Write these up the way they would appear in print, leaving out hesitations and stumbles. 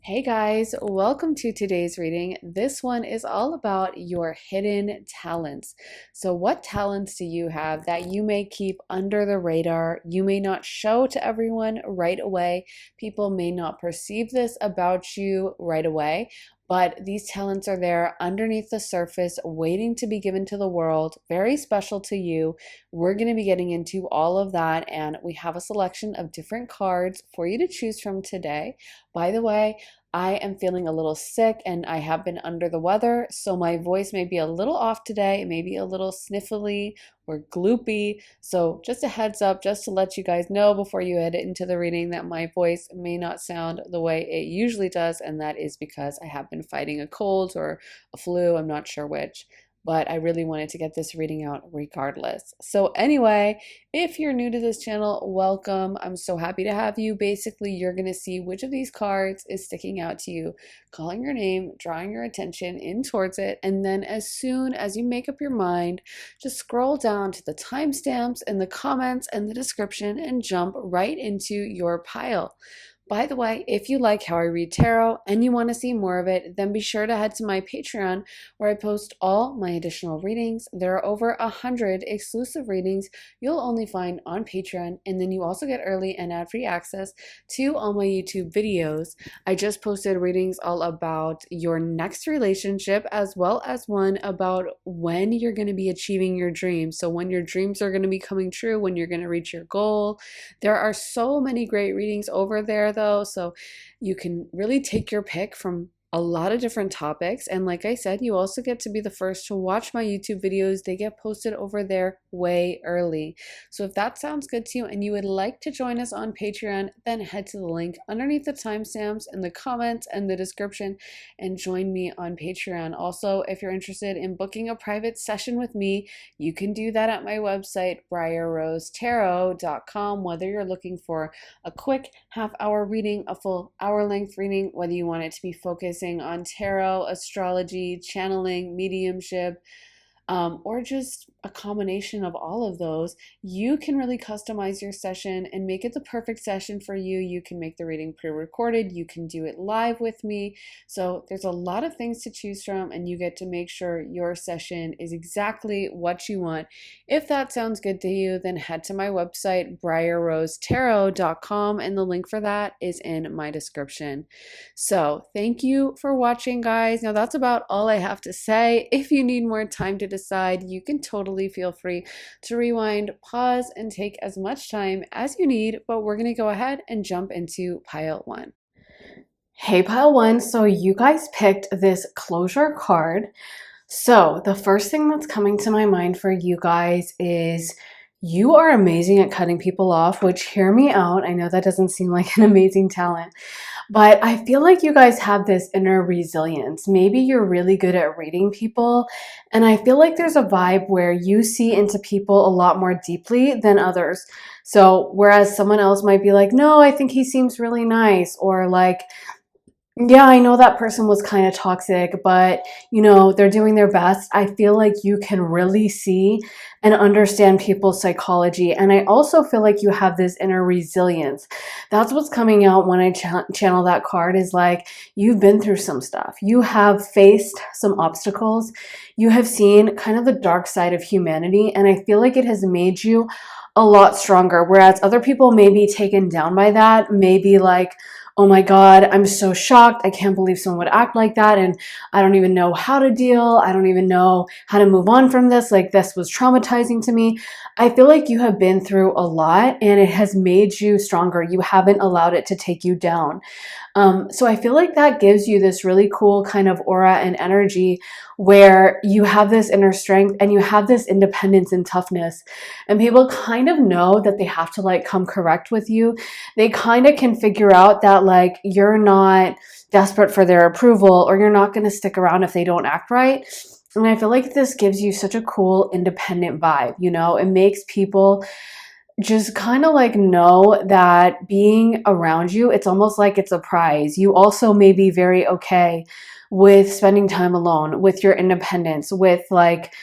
Hey guys, welcome to today's reading. This one is all about your hidden talents. So, what talents do you have that you may keep under the radar? You may not show to everyone right away. People may not perceive this about you right away, but these talents are there underneath the surface, waiting to be given to the world, very special to you. We're going to be getting into all of that, and we have a selection of different cards for you to choose from today. By the way, I am feeling a little sick and I have been under the weather, so my voice may be a little off today. It may be a little sniffly or gloopy. So, just a heads up, just to let you guys know before you head into the reading, that my voice may not sound the way it usually does, and that is because I have been fighting a cold or a flu. I'm not sure which. But I really wanted to get this reading out regardless. So anyway, if you're new to this channel, welcome. I'm so happy to have you. Basically, you're going to see which of these cards is sticking out to you, calling your name, drawing your attention in towards it, and then as soon as you make up your mind, just scroll down to the timestamps and the comments and the description and jump right into your pile. By the way, if you like how I read tarot and you want to see more of it, then be sure to head to my Patreon where I post all my additional readings. There are over 100 exclusive readings you'll only find on Patreon, and then you also get early and ad-free access to all my YouTube videos. I just posted readings all about your next relationship, as well as one about when you're going to be achieving your dreams. So when your dreams are going to be coming true, when you're going to reach your goal. There are so many great readings over there though, so you can really take your pick from a lot of different topics. And like I said, you also get to be the first to watch my YouTube videos. They get posted over there way early. So if that sounds good to you and you would like to join us on Patreon, then head to the link underneath the timestamps in the comments and the description and join me on Patreon. Also, if you're interested in booking a private session with me, you can do that at my website, briarrosetarot.com, whether you're looking for a quick half-hour reading, a full hour-length reading, whether you want it to be focusing on tarot, astrology, channeling, mediumship, or just a combination of all of those. You can really customize your session and make it the perfect session for you. You can make the reading pre-recorded. You can do it live with me. So there's a lot of things to choose from, and you get to make sure your session is exactly what you want. If that sounds good to you, then head to my website, briarrosetarot.com, and the link for that is in my description. So thank you for watching, guys. Now that's about all I have to say. If you need more time to decide, you can totally feel free to rewind, pause, and take as much time as you need, but we're going to go ahead and jump into pile one. Hey, pile one, so you guys picked this closure card. So the first thing that's coming to my mind for you guys is you are amazing at cutting people off, which, hear me out, I know that doesn't seem like an amazing talent, but I feel like you guys have this inner resilience. Maybe you're really good at reading people, and I feel like there's a vibe where you see into people a lot more deeply than others. So whereas someone else might be like, no, I think he seems really nice, or like, yeah, I know that person was kind of toxic, but you know, they're doing their best. I feel like you can really see and understand people's psychology. And I also feel like you have this inner resilience. That's what's coming out when I channel that card, is like, you've been through some stuff. You have faced some obstacles. You have seen kind of the dark side of humanity. And I feel like it has made you a lot stronger. Whereas other people may be taken down by that, maybe like, oh my God, I'm so shocked. I can't believe someone would act like that. And I don't even know how to deal. I don't even know how to move on from this. Like, this was traumatizing to me. I feel like you have been through a lot and it has made you stronger. You haven't allowed it to take you down. So I feel like that gives you this really cool kind of aura and energy where you have this inner strength and you have this independence and toughness, and people kind of know that they have to like come correct with you. They kind of can figure out that like you're not desperate for their approval, or you're not going to stick around if they don't act right. And I feel like this gives you such a cool independent vibe. You know, it makes people just kind of like know that being around you, it's almost like it's a prize. You also may be very okay with spending time alone, with your independence, with like,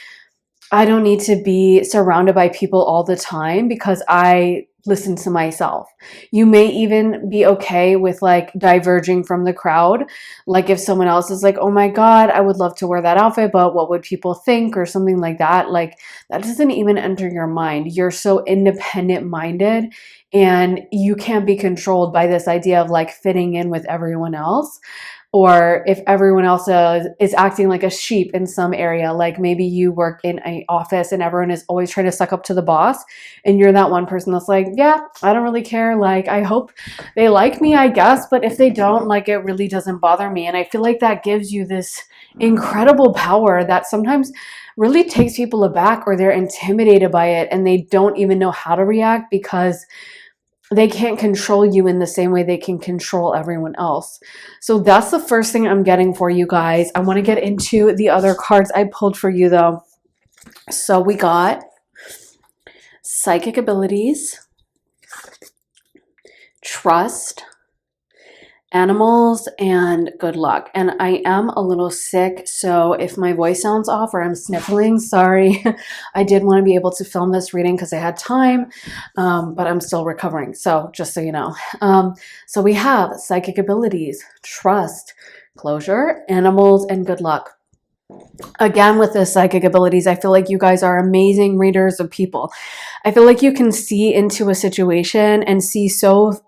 I don't need to be surrounded by people all the time because I listen to myself. You may even be okay with like diverging from the crowd. Like if someone else is like, oh my God, I would love to wear that outfit, but what would people think or something like that? Like that doesn't even enter your mind. You're so independent minded and you can't be controlled by this idea of like fitting in with everyone else. Or if everyone else is acting like a sheep in some area, like maybe you work in an office and everyone is always trying to suck up to the boss, and you're that one person that's like, yeah, I don't really care. Like, I hope they like me, I guess, but if they don't, like, it really doesn't bother me. And I feel like that gives you this incredible power that sometimes really takes people aback or they're intimidated by it and they don't even know how to react because they can't control you in the same way they can control everyone else. So that's the first thing I'm getting for you guys. I want to get into the other cards I pulled for you though. So we got psychic abilities, trust, animals, and good luck. And I am a little sick, so if my voice sounds off or I'm sniffling, sorry. I did want to be able to film this reading because I had time, but I'm still recovering, so just so you know. So we have psychic abilities, trust, closure, animals, and good luck. Again, with the psychic abilities, I feel like you guys are amazing readers of people. I feel like you can see into a situation and see so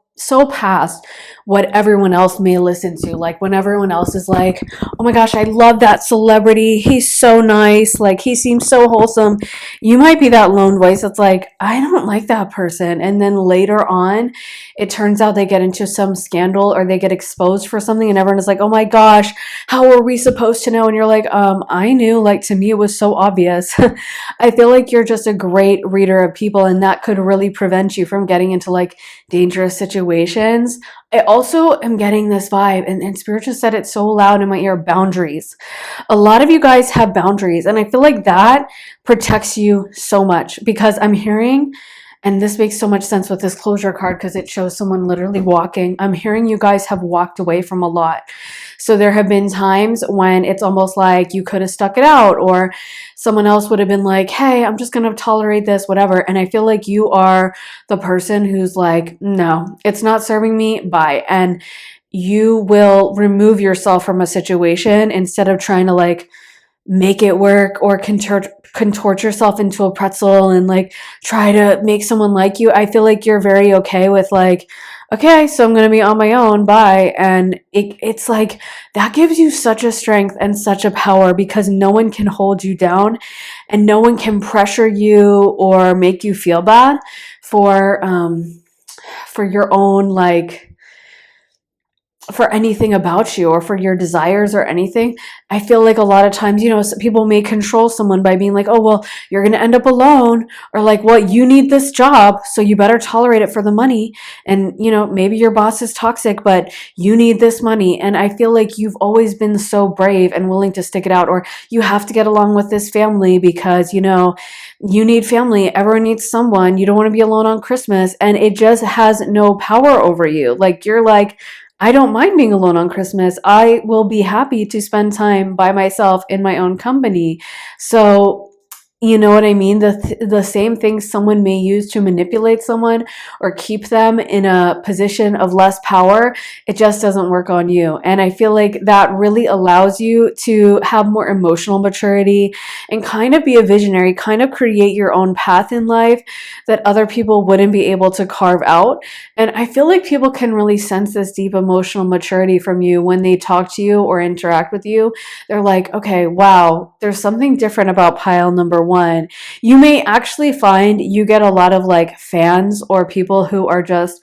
past what everyone else may listen to. Like when everyone else is like, oh my gosh, I love that celebrity, he's so nice, like he seems so wholesome, you might be that lone voice that's like, I don't like that person. And then later on it turns out they get into some scandal or they get exposed for something and everyone is like, oh my gosh, how were we supposed to know? And you're like, I knew, like to me it was so obvious. I feel like you're just a great reader of people and that could really prevent you from getting into like dangerous situations. I also am getting this vibe, and Spirit just said it so loud in my ear, boundaries. A lot of you guys have boundaries, and I feel like that protects you so much because I'm hearing, and this makes so much sense with this closure card because it shows someone literally walking. I'm hearing you guys have walked away from a lot. So there have been times when it's almost like you could have stuck it out or someone else would have been like, hey, I'm just going to tolerate this, whatever. And I feel like you are the person who's like, no, it's not serving me, bye. And you will remove yourself from a situation instead of trying to like make it work or contort yourself into a pretzel and like try to make someone like you. I feel like you're very okay with like, okay, so I'm going to be on my own, bye. And it's like, that gives you such a strength and such a power because no one can hold you down and no one can pressure you or make you feel bad for your own, like, for anything about you or for your desires or anything. I feel like a lot of times, you know, people may control someone by being like, oh, well, you're going to end up alone, or like, well, you need this job, so you better tolerate it for the money. And, you know, maybe your boss is toxic, but you need this money. And I feel like you've always been so brave and willing to stick it out, or you have to get along with this family because, you know, you need family. Everyone needs someone. You don't want to be alone on Christmas. And it just has no power over you. Like, you're like, I don't mind being alone on Christmas. I will be happy to spend time by myself in my own company. So, you know what I mean? The same thing someone may use to manipulate someone or keep them in a position of less power, it just doesn't work on you. And I feel like that really allows you to have more emotional maturity and kind of be a visionary, kind of create your own path in life that other people wouldn't be able to carve out. And I feel like people can really sense this deep emotional maturity from you when they talk to you or interact with you. They're like, okay, wow, there's something different about pile number one. You may actually find you get a lot of like fans or people who are just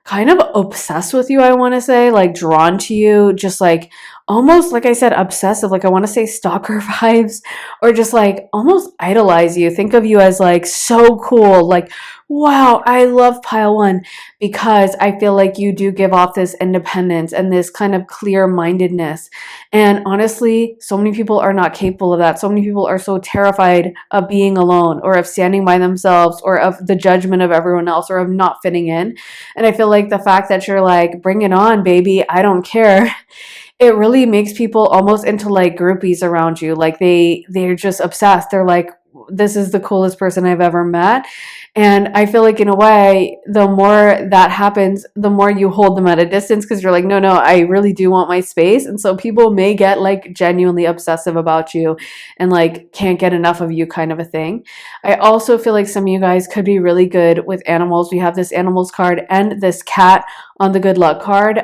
kind of obsessed with you, I want to say, like drawn to you, just like almost, like I said, obsessive, like I want to say stalker vibes, or just like almost idolize you, think of you as like so cool, like, wow, I love pile one, because I feel like you do give off this independence and this kind of clear-mindedness. And honestly, so many people are not capable of that. So many people are so terrified of being alone or of standing by themselves or of the judgment of everyone else or of not fitting in. And I feel like the fact that you're like, bring it on, baby, I don't care, it really makes people almost into like groupies around you. Like they're just obsessed. They're like, this is the coolest person I've ever met. And I feel like in a way, the more that happens, the more you hold them at a distance because you're like, no, no, I really do want my space. And so people may get like genuinely obsessive about you and like can't get enough of you kind of a thing. I also feel like some of you guys could be really good with animals. We have this animals card and this cat on the good luck card.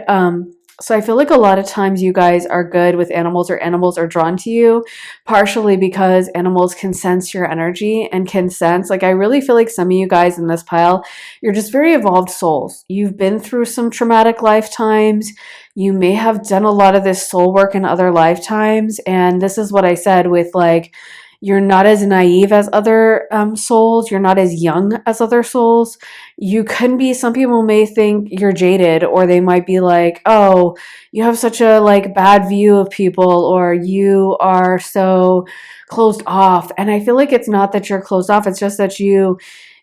So I feel like a lot of times you guys are good with animals or animals are drawn to you, partially because animals can sense your energy and can sense, like I really feel like some of you guys in this pile, you're just very evolved souls. You've been through some traumatic lifetimes. You may have done a lot of this soul work in other lifetimes. And this is what I said with like, you're not as naive as other souls. You're not as young as other souls. You can be, some people may think you're jaded, or they might be like, oh, you have such a like bad view of people, or you are so closed off. And I feel like it's not that you're closed off. It's just that you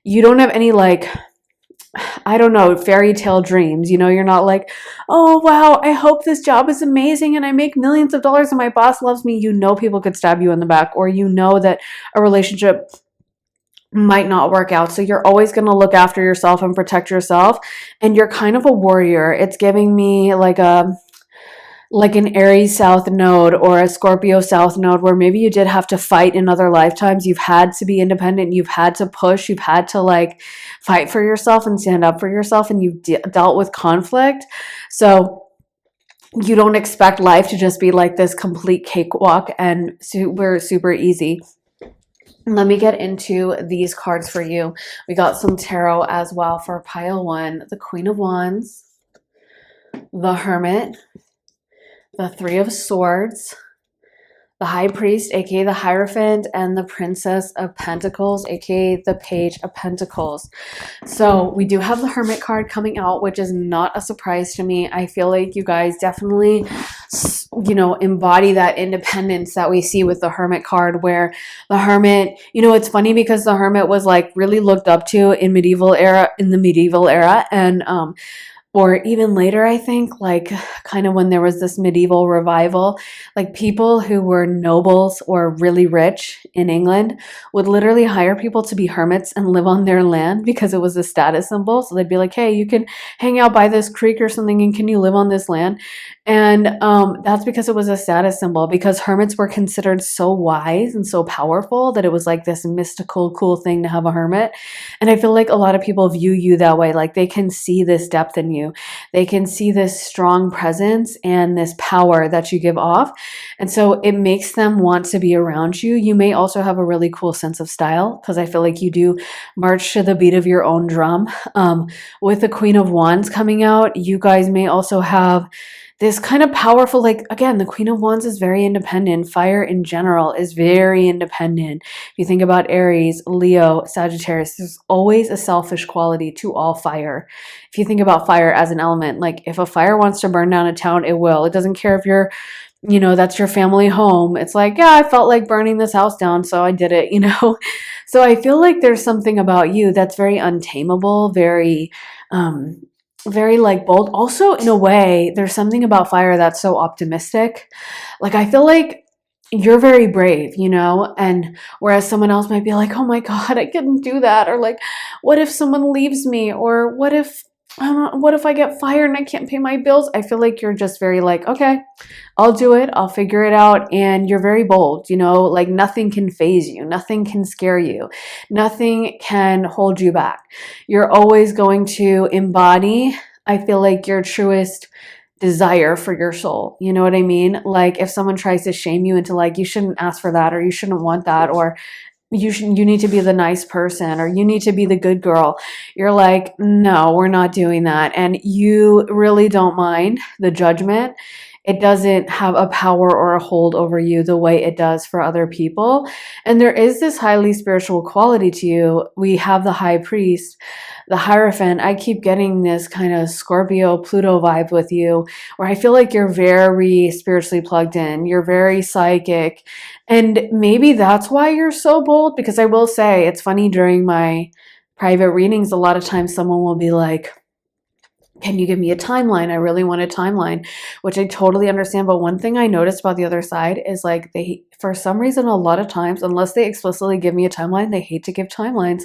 don't have any like, I don't know, fairy tale dreams. You know, you're not like, oh, wow, I hope this job is amazing and I make millions of dollars and my boss loves me. You know, people could stab you in the back, or you know that a relationship might not work out. So you're always going to look after yourself and protect yourself. And you're kind of a warrior. It's giving me like an Aries South node or a Scorpio South node, where maybe you did have to fight in other lifetimes. You've had to be independent. You've had to push. You've had to like fight for yourself and stand up for yourself, and you've dealt with conflict. So you don't expect life to just be like this complete cakewalk and super, super easy. Let me get into these cards for you. We got some tarot as well for pile one. The Queen of Wands, the Hermit, the Three of Swords, the High Priest, aka the Hierophant, and the Princess of Pentacles, aka the Page of Pentacles. So we do have the Hermit card coming out, which is not a surprise to me. I feel like you guys definitely, you know, embody that independence that we see with the Hermit card, where the Hermit, you know, it's funny because the Hermit was like really looked up to in the medieval era, and or even later, I think, like kind of when there was this medieval revival, like people who were nobles or really rich in England would literally hire people to be hermits and live on their land because it was a status symbol. So they'd be like, hey, you can hang out by this creek or something, and can you live on this land? And that's because it was a status symbol, because hermits were considered so wise and so powerful that it was like this mystical, cool thing to have a hermit. And I feel like a lot of people view you that way. Like they can see this depth in you. They can see this strong presence and this power that you give off. And so it makes them want to be around you. You may also have a really cool sense of style, because I feel like you do march to the beat of your own drum. With the Queen of Wands coming out, you guys may also have this kind of powerful, like, again, the Queen of Wands is very independent. Fire in general is very independent. If you think about Aries, Leo, Sagittarius, there's always a selfish quality to all fire. If you think about fire as an element, like if a fire wants to burn down a town, it will. It doesn't care if you're, you know, that's your family home. It's like, yeah, I felt like burning this house down, so I did it, you know? So I feel like there's something about you that's very untamable, very like bold. Also, in a way, there's something about fire that's so optimistic. Like I feel like you're very brave, you know, and whereas someone else might be like, oh my God, I couldn't do that. Or like, what if someone leaves me? Or what if, I don't know, what if I get fired and I can't pay my bills? I feel like you're just very like, okay, I'll do it. I'll figure it out. And you're very bold, you know, like nothing can faze you. Nothing can scare you. Nothing can hold you back. You're always going to embody, I feel like, your truest desire for your soul. You know what I mean? Like if someone tries to shame you into like, you shouldn't ask for that, or you shouldn't want that, or you need to be the nice person, or you need to be the good girl. You're like, no, we're not doing that. And you really don't mind the judgment. It doesn't have a power or a hold over you the way it does for other people. And there is this highly spiritual quality to you. We have the High Priest, the Hierophant. I keep getting this kind of Scorpio Pluto vibe with you, where I feel like you're very spiritually plugged in. You're very psychic. And maybe that's why you're so bold, because I will say, it's funny, during my private readings, a lot of times someone will be like, Can you give me a timeline? I really want a timeline, which I totally understand. But one thing I noticed about the other side is like they, for some reason, a lot of times, unless they explicitly give me a timeline, they hate to give timelines.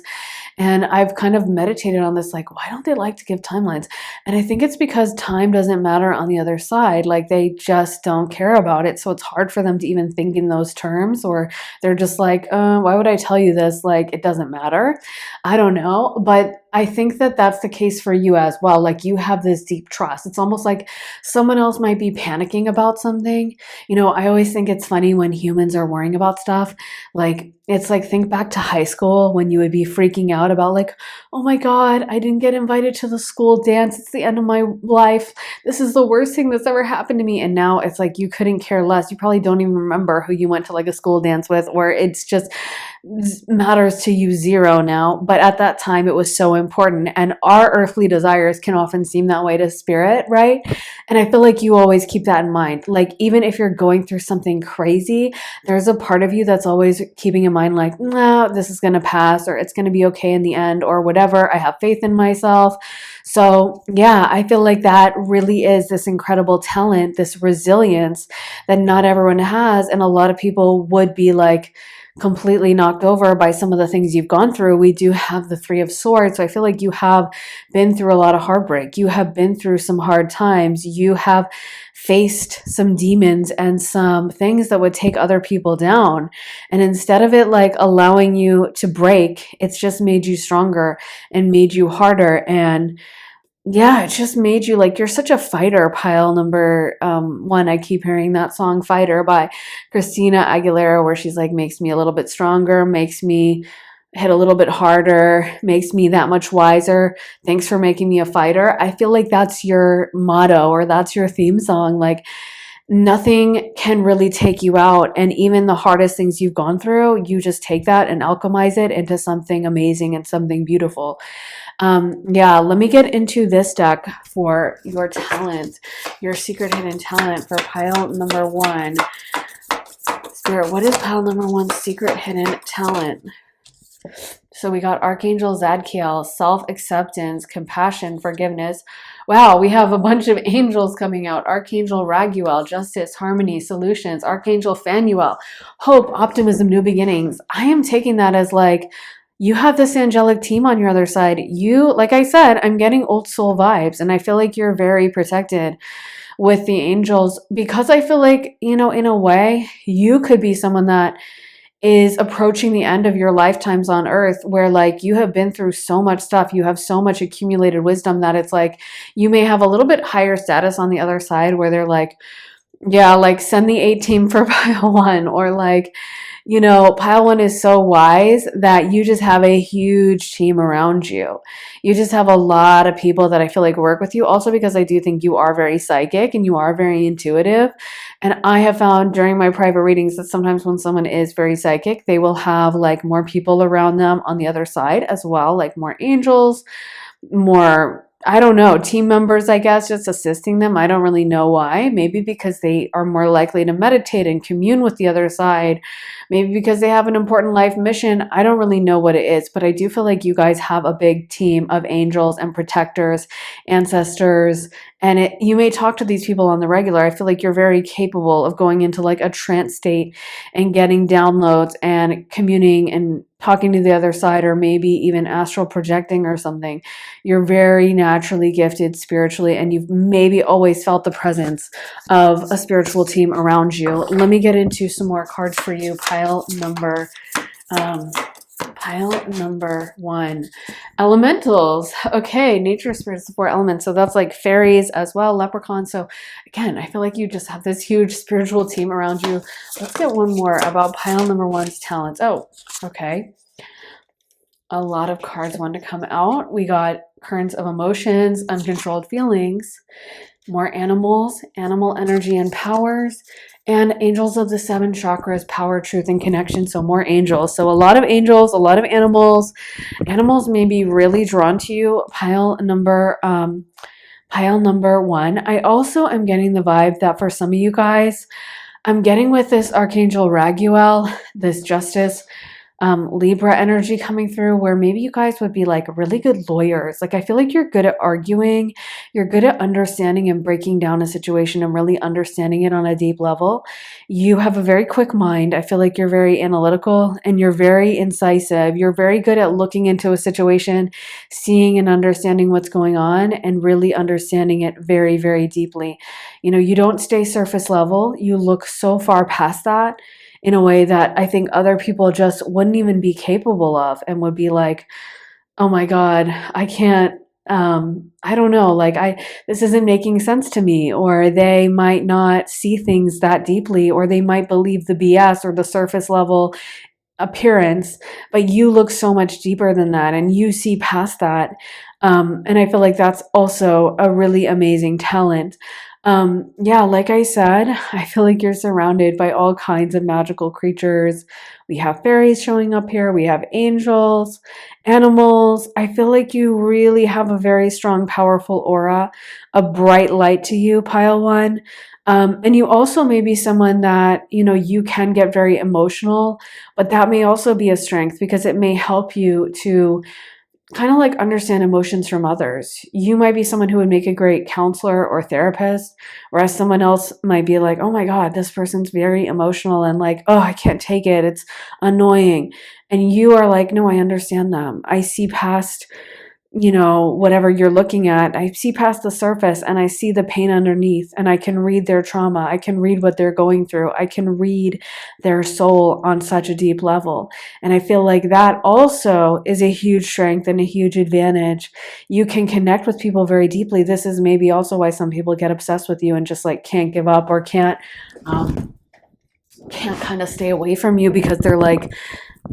And I've kind of meditated on this, like, why don't they like to give timelines? And I think it's because time doesn't matter on the other side. Like, they just don't care about it. So it's hard for them to even think in those terms, or they're just like, why would I tell you this? Like, it doesn't matter. I don't know. But I think that that's the case for you as well. Like, you have this deep trust. It's almost like someone else might be panicking about something. I always think it's funny when humans are worrying about stuff. Like, it's like, think back to high school when you would be freaking out about, like, oh my God, I didn't get invited to the school dance. It's the end of my life. This is the worst thing that's ever happened to me. And now it's like you couldn't care less. You probably don't even remember who you went to like a school dance with, or it's just matters to you zero now. But at that time, it was so important. And our earthly desires can often seem that way to spirit, right? And I feel like you always keep that in mind. Like, even if you're going through something crazy, there's a part of you that's always keeping in mind, like, no, this is going to pass, or it's going to be okay in the end, or whatever. I have faith in myself. So, yeah, I feel like that really is this incredible talent, this resilience that not everyone has. And a lot of people would be like, completely knocked over by some of the things you've gone through. We do have the Three of Swords. So I feel like you have been through a lot of heartbreak. You have been through some hard times. You have faced some demons and some things that would take other people down. And instead of it like allowing you to break, it's just made you stronger and made you harder. And yeah, it just made you like, you're such a fighter. Pile number one. I keep hearing that song Fighter by Christina Aguilera, where she's like, makes me a little bit stronger, makes me hit a little bit harder, makes me that much wiser. Thanks for making me a fighter. I feel like that's your motto, or that's your theme song. Like, nothing can really take you out. And even the hardest things you've gone through, you just take that and alchemize it into something amazing and something beautiful. Yeah, let me get into this deck for your talent, your secret hidden talent for pile number one. Spirit, what is pile number one's secret hidden talent? So we got Archangel Zadkiel, self-acceptance, compassion, forgiveness. Wow, we have a bunch of angels coming out. Archangel Raguel, justice, harmony, solutions. Archangel Phanuel, hope, optimism, new beginnings. I am taking that as like, you have this angelic team on your other side. You, like I said, I'm getting old soul vibes, and I feel like you're very protected with the angels, because I feel like, in a way, you could be someone that is approaching the end of your lifetimes on earth, where like you have been through so much stuff, you have so much accumulated wisdom, that it's like you may have a little bit higher status on the other side, where they're like, yeah, like send the 18 for pile one, or like, pile one is so wise that you just have a huge team around you. You just have a lot of people that I feel like work with you. Also, because I do think you are very psychic and you are very intuitive. And I have found during my private readings that sometimes when someone is very psychic, they will have like more people around them on the other side as well, like more angels, more, I don't know, team members, I guess, just assisting them. I don't really know why. Maybe because they are more likely to meditate and commune with the other side. Maybe because they have an important life mission. I don't really know what it is, but I do feel like you guys have a big team of angels and protectors, ancestors, and you may talk to these people on the regular. I feel like you're very capable of going into like a trance state and getting downloads and communing and talking to the other side, or maybe even astral projecting or something. You're very naturally gifted spiritually, and you've maybe always felt the presence of a spiritual team around you. Let me get into some more cards for you. Pile number one. Elementals. Okay, nature, spirits, the four elements. So that's like fairies as well, leprechauns. So again, I feel like you just have this huge spiritual team around you. Let's get one more about pile number one's talents. Oh, okay. A lot of cards want to come out. We got currents of emotions, uncontrolled feelings, more animals, animal energy and powers, and angels of the seven chakras, power, truth, and connection. So more angels. So a lot of angels, a lot of animals. Animals may be really drawn to you. Pile number one. I also am getting the vibe that for some of you guys, I'm getting with this Archangel Raguel, this justice, Libra energy coming through, where maybe you guys would be like really good lawyers. Like, I feel like you're good at arguing, you're good at understanding and breaking down a situation and really understanding it on a deep level. You have a very quick mind. I feel like you're very analytical and you're very incisive. You're very good at looking into a situation, seeing and understanding what's going on, and really understanding it very, very deeply. You don't stay surface level. You look so far past that in a way that I think other people just wouldn't even be capable of, and would be like, oh my God, I can't, I don't know, like this isn't making sense to me, or they might not see things that deeply, or they might believe the BS or the surface level appearance, but you look so much deeper than that and you see past that. And I feel like that's also a really amazing talent. Yeah, like I said, I feel like you're surrounded by all kinds of magical creatures. We have fairies showing up here, we have angels, animals. I feel like you really have a very strong, powerful aura, a bright light to you, pile one. And you also may be someone that, you can get very emotional, but that may also be a strength because it may help you to kind of like understand emotions from others. You might be someone who would make a great counselor or therapist, whereas someone else might be like, oh my God, this person's very emotional and like, oh, I can't take it. It's annoying. And you are like, no, I understand them. I see past whatever you're looking at. I see past the surface and I see the pain underneath, and I can read their trauma. I can read what they're going through. I can read their soul on such a deep level. And I feel like that also is a huge strength and a huge advantage. You can connect with people very deeply. This is maybe also why some people get obsessed with you and just like can't give up, or can't kind of stay away from you, because they're like,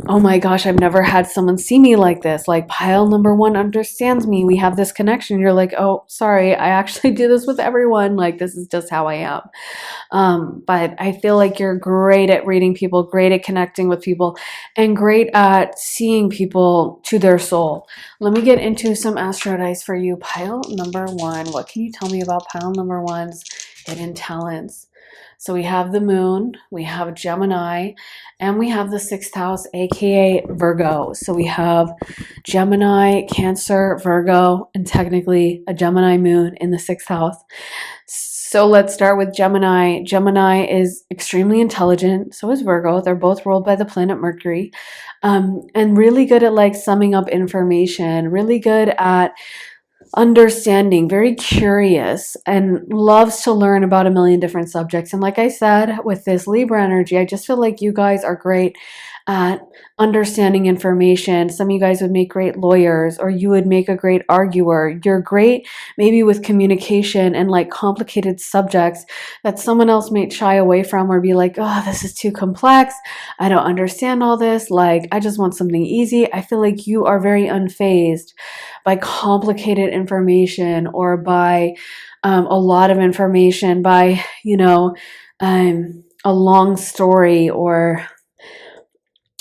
oh my gosh, I've never had someone see me like this. Like, pile number one understands me. We have this connection. You're like, oh, sorry, I actually do this with everyone. Like, this is just how I am. But I feel like you're great at reading people, great at connecting with people, and great at seeing people to their soul. Let me get into some astro dice for you. Pile number one. What can you tell me about pile number one's hidden talents? So we have the moon, we have Gemini, and we have the sixth house, aka Virgo. So we have Gemini, Cancer, Virgo, and technically a Gemini moon in the sixth house. So let's start with Gemini. Gemini is extremely intelligent. So is Virgo. They're both ruled by the planet Mercury, and really good at like summing up information, really good at understanding, very curious, and loves to learn about a million different subjects. And like I said, with this Libra energy, I just feel like you guys are great at understanding information. Some of you guys would make great lawyers, or you would make a great arguer. You're great maybe with communication and like complicated subjects that someone else might shy away from, or be like, oh, this is too complex. I don't understand all this. Like, I just want something easy. I feel like you are very unfazed by complicated information, or by a lot of information, by, a long story, or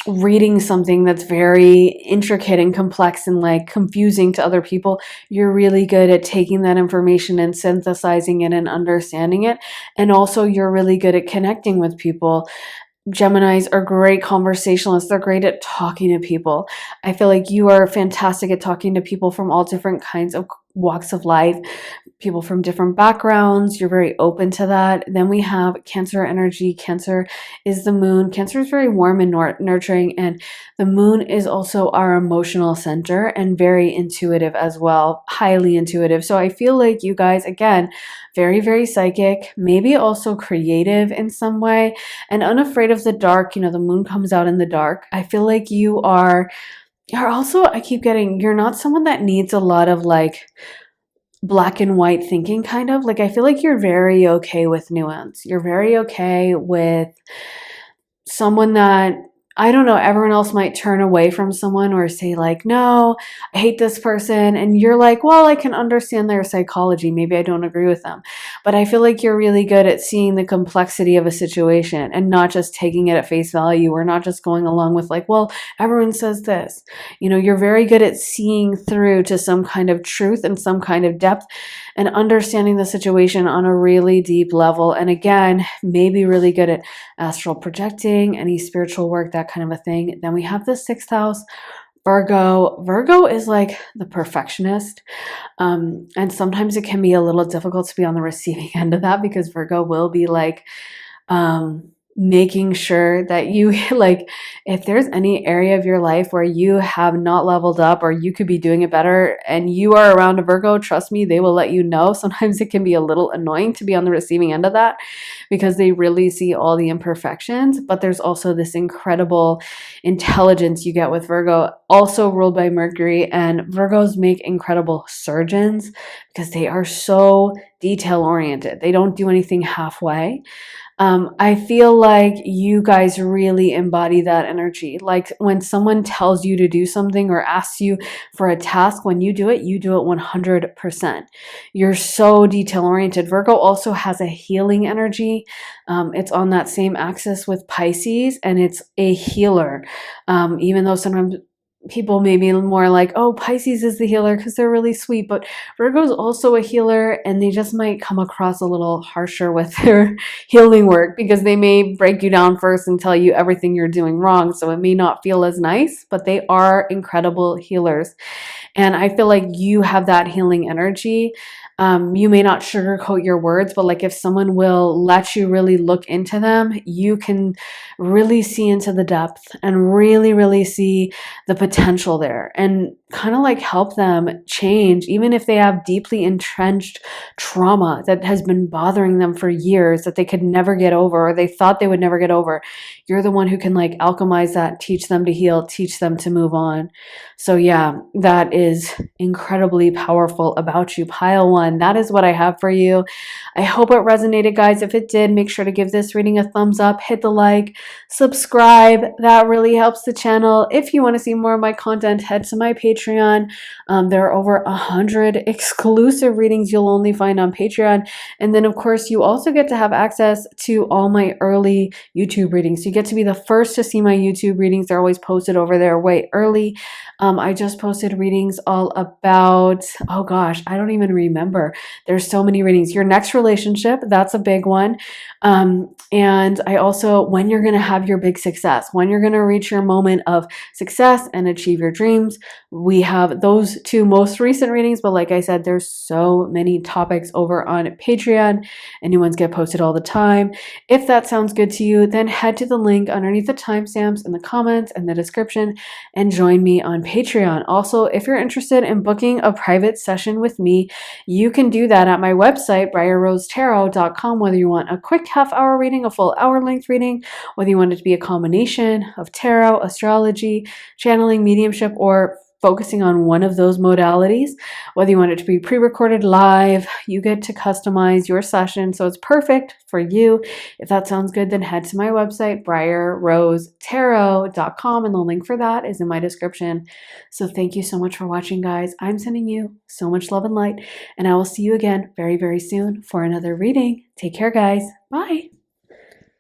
reading something that's very intricate and complex and like confusing to other people. You're really good at taking that information and synthesizing it and understanding it. And also you're really good at connecting with people. Geminis are great conversationalists. They're great at talking to people. I feel like you are fantastic at talking to people from all different kinds of walks of life, people from different backgrounds. You're very open to that. Then we have Cancer energy. Cancer is the moon. Cancer is very warm and nurturing, and the moon is also our emotional center and very intuitive as well, highly intuitive. So I feel like you guys, again, very, very psychic, maybe also creative in some way, and unafraid of the dark. The moon comes out in the dark. I feel like you're also, I keep getting, you're not someone that needs a lot of like black and white thinking, kind of. Like, I feel like you're very okay with nuance. You're very okay with someone that, I don't know, everyone else might turn away from someone or say like, no, I hate this person. And you're like, well, I can understand their psychology. Maybe I don't agree with them. But I feel like you're really good at seeing the complexity of a situation and not just taking it at face value, or not just going along with like, well, everyone says this. You're very good at seeing through to some kind of truth and some kind of depth, and understanding the situation on a really deep level. And again, maybe really good at astral projecting, any spiritual work that that kind of a thing. Then we have the 6th house, Virgo. Virgo is like the perfectionist. And sometimes it can be a little difficult to be on the receiving end of that because Virgo will be like, making sure that you like, if there's any area of your life where you have not leveled up or you could be doing it better and you are around a Virgo, trust me, they will let you know. Sometimes it can be a little annoying to be on the receiving end of that because they really see all the imperfections, but there's also this incredible intelligence you get with Virgo, also ruled by Mercury. And Virgos make incredible surgeons because they are so detail oriented. They don't do anything halfway. I feel like you guys really embody that energy. Like when someone tells you to do something or asks you for a task, when you do it 100%. You're so detail oriented. Virgo also has a healing energy. It's on that same axis with Pisces, and it's a healer. Even though sometimes people may be more like, oh, Pisces is the healer because they're really sweet, but Virgo's also a healer, and they just might come across a little harsher with their healing work because they may break you down first and tell you everything you're doing wrong. So it may not feel as nice, but they are incredible healers. And I feel like you have that healing energy. You may not sugarcoat your words, but like if someone will let you really look into them, you can really see into the depth and really, really see the potential there and kind of like help them change, even if they have deeply entrenched trauma that has been bothering them for years that they could never get over or they thought they would never get over. You're the one who can like alchemize that, teach them to heal, teach them to move on. So yeah, that is incredibly powerful about you, pile one. That is what I have for you. I hope it resonated, guys. If it did, make sure to give this reading a thumbs up, hit the like, subscribe. That really helps the channel. If you want to see more of my content, head to my Patreon. There are over 100 exclusive readings you'll only find on Patreon. And then, of course, you also get to have access to all my early YouTube readings. So you get to be the first to see my YouTube readings. They're always posted over there way early. I just posted readings all about, oh gosh, I don't even remember. There's so many readings. Your next relationship, that's a big one. And I also, when you're going to have your big success, when you're going to reach your moment of success and achieve your dreams, we have those two most recent readings. But like I said, there's so many topics over on Patreon and new ones get posted all the time. If that sounds good to you, then head to the link underneath the timestamps in the comments and the description and join me on Patreon. Also, if you're interested in booking a private session with me, you can do that at my website, briarrosetarot.com, whether you want a quick half-hour reading, a full hour-length reading, whether you want it to be a combination of tarot, astrology, channeling, mediumship, or focusing on one of those modalities, whether you want it to be pre-recorded live, you get to customize your session. So it's perfect for you. If that sounds good, then head to my website, briarrosetarot.com, and the link for that is in my description. So thank you so much for watching, guys. I'm sending you so much love and light, and I will see you again very, very soon for another reading. Take care, guys. Bye.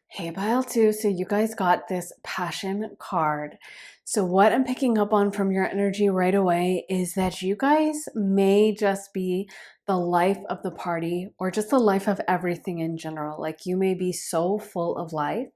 Hey, pile two. So you guys got this passion card. So what I'm picking up on from your energy right away is that you guys may just be the life of the party or just the life of everything in general. Like you may be so full of life.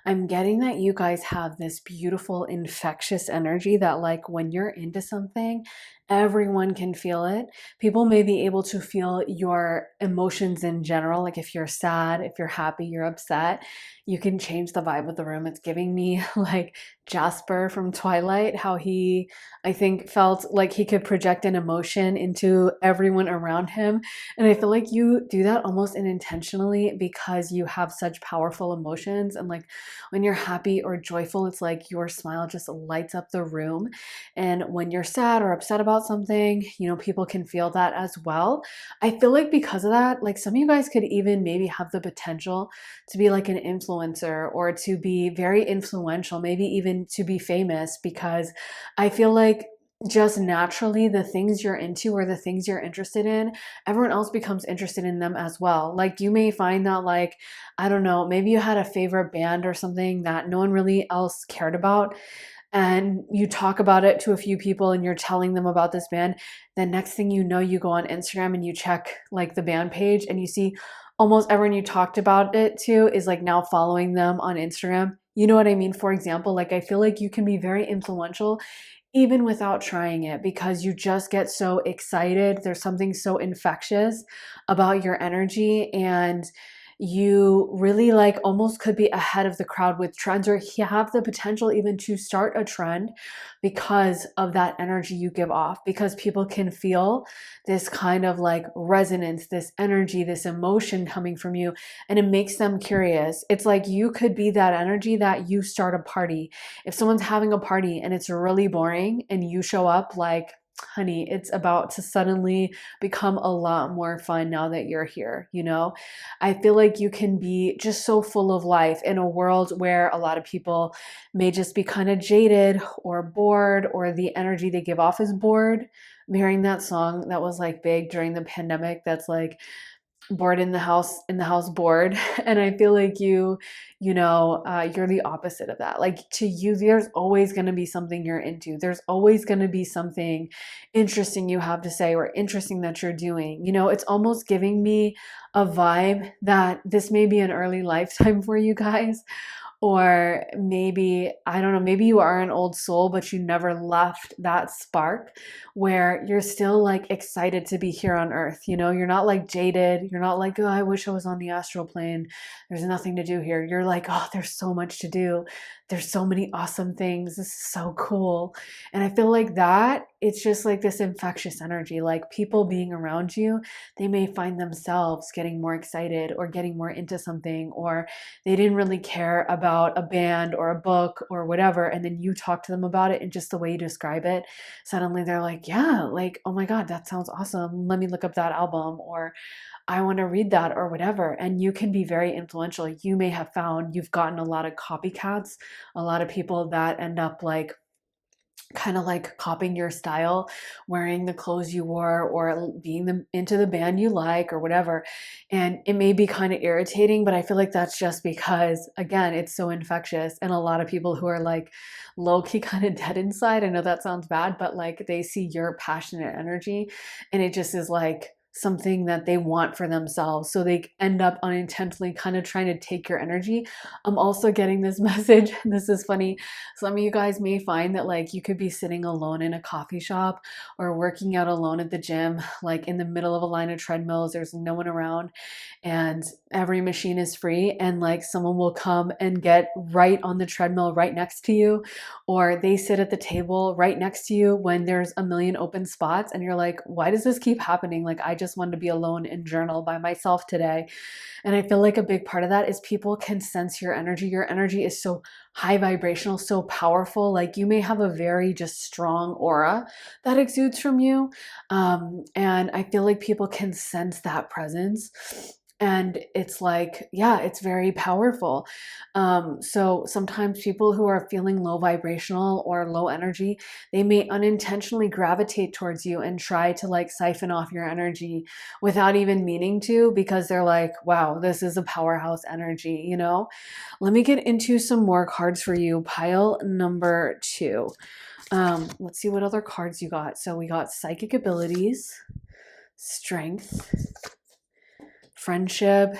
I'm getting that you guys have this beautiful infectious energy that like when you're into something, everyone can feel it. People may be able to feel your emotions in general. Like if you're sad, if you're happy, you're upset, you can change the vibe of the room. It's giving me like Jasper from Twilight, how he, I think, felt like he could project an emotion into everyone around him. And I feel like you do that almost unintentionally because you have such powerful emotions. And like when you're happy or joyful, it's like your smile just lights up the room. And when you're sad or upset about something, you know, people can feel that as well. I feel like because of that, like some of you guys could even maybe have the potential to be like an influencer or to be very influential, maybe even to be famous, because I feel like just naturally the things you're into or the things you're interested in, everyone else becomes interested in them as well. Like you may find that like, I don't know, maybe you had a favorite band or something that no one really else cared about, and you talk about it to a few people and you're telling them about this band. Then next thing you know, you go on Instagram and you check like the band page and you see almost everyone you talked about it to is like now following them on Instagram. You know what I mean? For example, like I feel like you can be very influential even without trying it because you just get so excited. There's something so infectious about your energy, and you really like almost could be ahead of the crowd with trends, or you have the potential even to start a trend because of that energy you give off, because people can feel this kind of like resonance, this energy, this emotion coming from you, and it makes them curious. It's like you could be that energy that you start a party. If someone's having a party and it's really boring and you show up, like, honey, it's about to suddenly become a lot more fun now that you're here, you know? I feel like you can be just so full of life in a world where a lot of people may just be kind of jaded or bored, or the energy they give off is bored. I'm hearing that song that was like big during the pandemic that's like bored in the house bored. And I feel like you're the opposite of that. Like to you, there's always going to be something you're into, there's always going to be something interesting you have to say or interesting that you're doing. It's almost giving me a vibe that this may be an early lifetime for you guys, or maybe, I don't know, maybe you are an old soul, but you never left that spark where you're still like excited to be here on earth. You're not like jaded. You're not like, oh, I wish I was on the astral plane. There's nothing to do here. You're like, oh, there's so much to do. There's so many awesome things. This is so cool. And I feel like that it's just like this infectious energy, like people being around you, they may find themselves getting more excited or getting more into something, or they didn't really care about a band or a book or whatever, and then you talk to them about it, and just the way you describe it, suddenly they're like, yeah, like, oh my god, that sounds awesome, let me look up that album, or I want to read that, or whatever. And you can be very influential. You may have found you've gotten a lot of copycats, a lot of people that end up like kind of like copying your style, wearing the clothes you wore, or being into the band you like, or whatever. And it may be kind of irritating, but I feel like that's just because, again, it's so infectious. And a lot of people who are like low key kind of dead inside, I know that sounds bad, but like they see your passionate energy and it just is like something that they want for themselves. So they end up unintentionally kind of trying to take your energy. I'm also getting this message. This is funny. Some of you guys may find that like you could be sitting alone in a coffee shop or working out alone at the gym, like in the middle of a line of treadmills, there's no one around, and every machine is free, and like someone will come and get right on the treadmill right next to you, or they sit at the table right next to you when there's a million open spots, and you're like, why does this keep happening? Like I just wanted to be alone and journal by myself today. And I feel like a big part of that is people can sense your energy. Your energy is so high vibrational, so powerful. Like you may have a very just strong aura that exudes from you. And I feel like people can sense that presence. And it's like, yeah, it's very powerful. So sometimes people who are feeling low vibrational or low energy, they may unintentionally gravitate towards you and try to like siphon off your energy without even meaning to, because they're like, wow, this is a powerhouse energy. Let me get into some more cards for you. Pile number 2. Let's see what other cards you got. So we got psychic abilities, strength, friendship,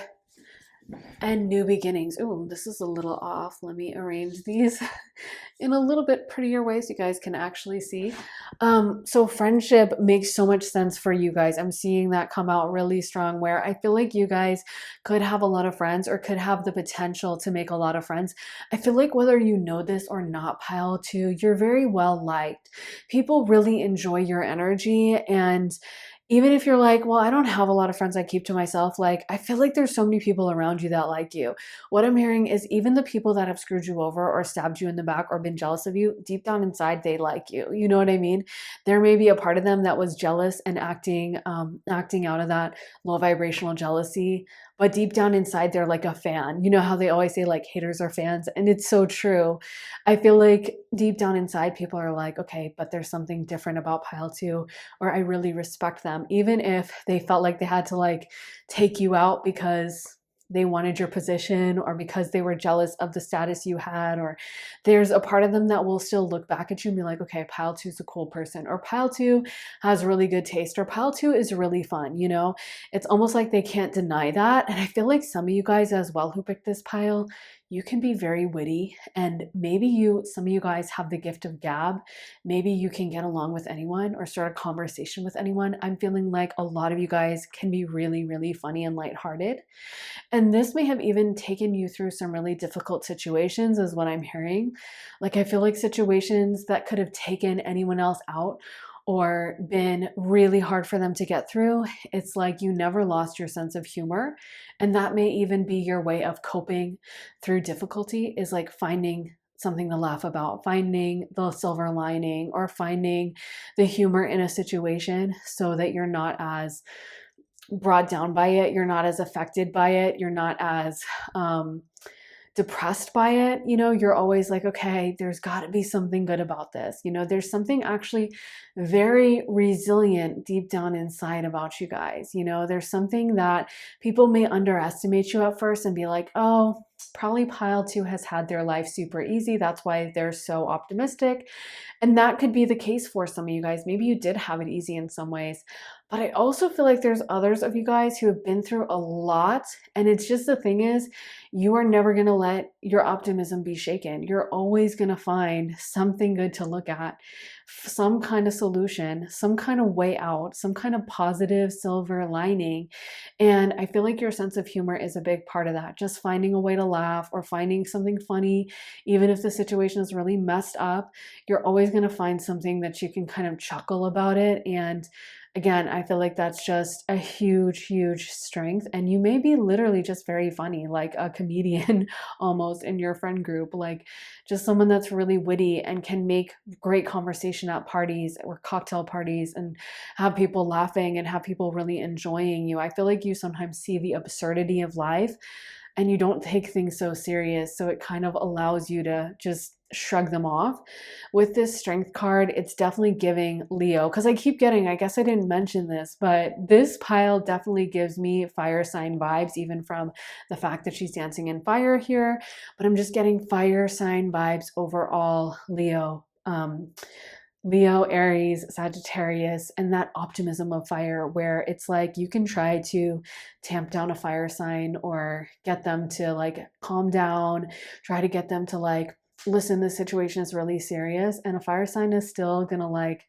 and new beginnings. Ooh, this is a little off. Let me arrange these in a little bit prettier way so you guys can actually see. So friendship makes so much sense for you guys. I'm seeing that come out really strong, where I feel like you guys could have a lot of friends or could have the potential to make a lot of friends. I feel like whether you know this or not, pile 2, you're very well liked. People really enjoy your energy, and even if you're like, well, I don't have a lot of friends I keep to myself, like, I feel like there's so many people around you that like you. What I'm hearing is even the people that have screwed you over or stabbed you in the back or been jealous of you, deep down inside, they like you. You know what I mean? There may be a part of them that was jealous and acting out of that low vibrational jealousy, but deep down inside, they're like a fan. You know how they always say like haters are fans, and it's so true. I feel like deep down inside, people are like, okay, but there's something different about pile 2, or I really respect them, even if they felt like they had to like take you out because they wanted your position or because they were jealous of the status you had, or there's a part of them that will still look back at you and be like, okay, pile two is a cool person, or pile two has really good taste, or pile two is really fun, you know? It's almost like they can't deny that. And I feel like some of you guys as well who picked this pile, you can be very witty, and maybe some of you guys have the gift of gab. Maybe you can get along with anyone or start a conversation with anyone. I'm feeling like a lot of you guys can be really, really funny and lighthearted. And this may have even taken you through some really difficult situations, is what I'm hearing. Like, I feel like situations that could have taken anyone else out or been really hard for them to get through, it's like you never lost your sense of humor. And that may even be your way of coping through difficulty, is like finding something to laugh about, finding the silver lining, or finding the humor in a situation so that you're not as brought down by it, you're not as affected by it, you're not as depressed by it. You know, you're always like, okay, there's got to be something good about this. You know, there's something actually very resilient deep down inside about you guys. You know, there's something that people may underestimate you at first and be like, oh, probably pile two has had their life super easy. That's why they're so optimistic. And that could be the case for some of you guys. Maybe you did have it easy in some ways. But I also feel like there's others of you guys who have been through a lot. And it's just, the thing is, you are never going to let your optimism be shaken. You're always going to find something good to look at, some kind of solution, some kind of way out, some kind of positive silver lining. And I feel like your sense of humor is a big part of that. Just finding a way to laugh or finding something funny, even if the situation is really messed up, you're always going to find something that you can kind of chuckle about it. And again, I feel like that's just a huge, huge strength. And you may be literally just very funny, like a comedian almost in your friend group, like just someone that's really witty and can make great conversation at parties or cocktail parties and have people laughing and have people really enjoying you. I feel like you sometimes see the absurdity of life and you don't take things so serious. So it kind of allows you to just shrug them off. With this strength card, it's definitely giving Leo, because I keep getting, I guess I didn't mention this, but this pile definitely gives me fire sign vibes, even from the fact that she's dancing in fire here. But I'm just getting fire sign vibes overall, Leo. Leo, Aries, Sagittarius, and that optimism of fire, where it's like you can try to tamp down a fire sign or get them to like calm down, try to get them to like, listen, this situation is really serious, and a fire sign is still gonna like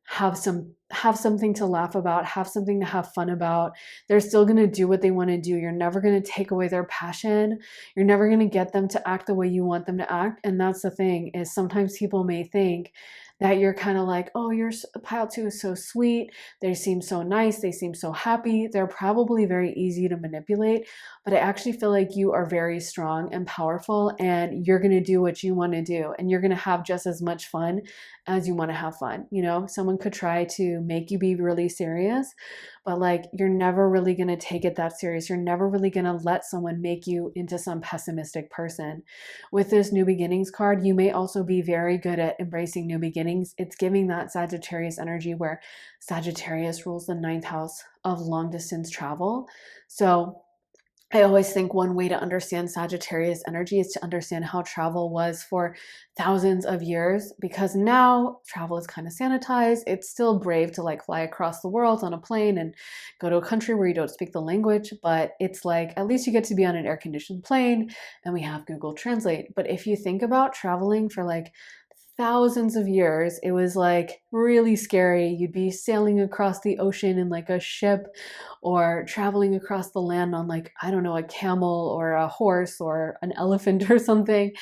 have something to laugh about, have something to have fun about. They're still going to do what they want to do. You're never going to take away their passion. You're never going to get them to act the way you want them to act. And that's the thing, is sometimes people may think that you're kind of like, oh, your pile two is so sweet. They seem so nice. They seem so happy. They're probably very easy to manipulate. But I actually feel like you are very strong and powerful, and you're going to do what you want to do. And you're going to have just as much fun as you want to have fun. You know, someone could try to make you be really serious, but like you're never really going to take it that serious. You're never really going to let someone make you into some pessimistic person. With this new beginnings card, you may also be very good at embracing new beginnings. It's giving that Sagittarius energy, where Sagittarius rules the ninth house of long distance travel. So I always think one way to understand Sagittarius energy is to understand how travel was for thousands of years, because now travel is kind of sanitized. It's still brave to like fly across the world on a plane and go to a country where you don't speak the language, but it's like at least you get to be on an air-conditioned plane and we have Google Translate. But if you think about traveling for like thousands of years, it was like really scary. You'd be sailing across the ocean in like a ship, or traveling across the land on like, I don't know, a camel or a horse or an elephant or something,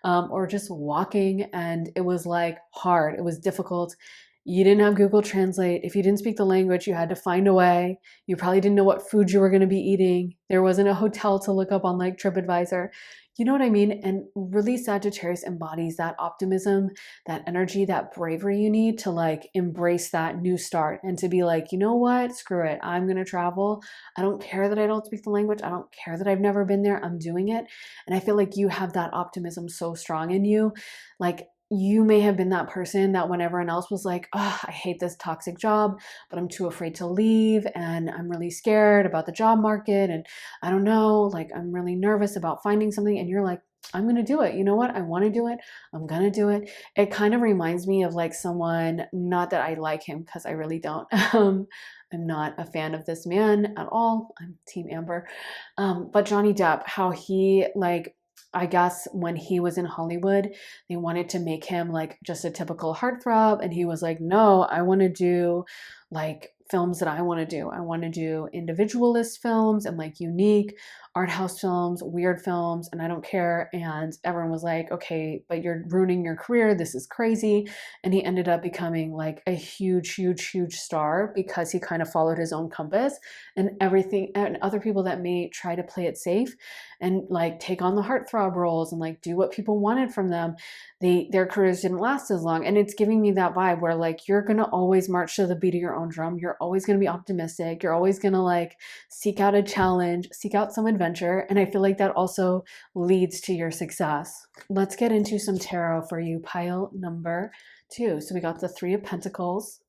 or just walking. And it was like hard. It was difficult. You didn't have Google Translate. If you didn't speak the language, you had to find a way. You probably didn't know what food you were going to be eating. There wasn't a hotel to look up on like TripAdvisor. You know what I mean? And really, Sagittarius embodies that optimism, that energy, that bravery you need to like embrace that new start and to be like, you know what? Screw it. I'm going to travel. I don't care that I don't speak the language. I don't care that I've never been there. I'm doing it. And I feel like you have that optimism so strong in you. Like, you may have been that person that when everyone else was like, oh, I hate this toxic job, but I'm too afraid to leave and I'm really scared about the job market and I don't know, like I'm really nervous about finding something. And you're like, I'm going to do it. You know what? I want to do it. I'm going to do it. It kind of reminds me of like someone, not that I like him because I really don't. I'm not a fan of this man at all. I'm Team Amber. But Johnny Depp, how he like, I guess when he was in Hollywood, they wanted to make him like just a typical heartthrob. And he was like, no, I want to do like films that I want to do. I want to do individualist films and like unique art house films, weird films, and I don't care. And everyone was like, okay, but you're ruining your career. This is crazy. And he ended up becoming like a huge, huge, huge star because he kind of followed his own compass and everything. And other people that may try to play it safe and like take on the heartthrob roles and like do what people wanted from them, their careers didn't last as long. And it's giving me that vibe where like you're gonna always march to the beat of your own drum. You're always gonna be optimistic. You're always gonna like seek out a challenge, seek out some adventure. And I feel like that also leads to your success. Let's get into some tarot for you, pile number 2. So we got the 3 of Pentacles,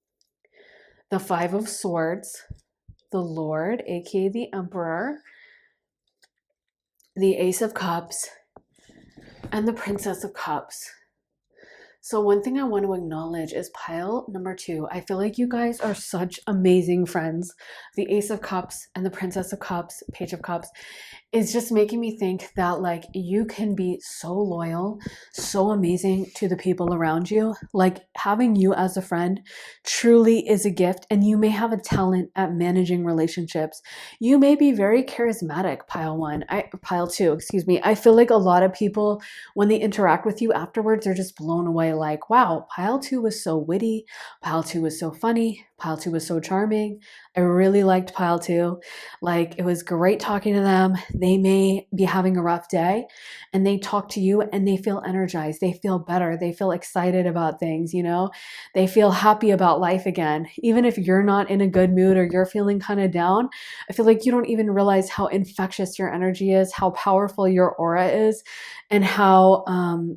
the 5 of Swords, the Lord, aka the Emperor, the Ace of Cups, and the Princess of Cups. So one thing I want to acknowledge is pile number 2. I feel like you guys are such amazing friends. The Ace of Cups and the Princess of Cups, Page of Cups, is just making me think that like you can be so loyal, so amazing to the people around you. Like having you as a friend truly is a gift, and you may have a talent at managing relationships. You may be very charismatic, pile 2, excuse me. I feel like a lot of people, when they interact with you afterwards, they're just blown away like, wow, pile 2 was so witty, pile 2 was so funny, pile 2 was so charming. I really liked pile 2. Like it was great talking to them. They may be having a rough day and they talk to you and they feel energized. They feel better. They feel excited about things, you know? They feel happy about life again. Even if you're not in a good mood or you're feeling kind of down, I feel like you don't even realize how infectious your energy is, how powerful your aura is, and how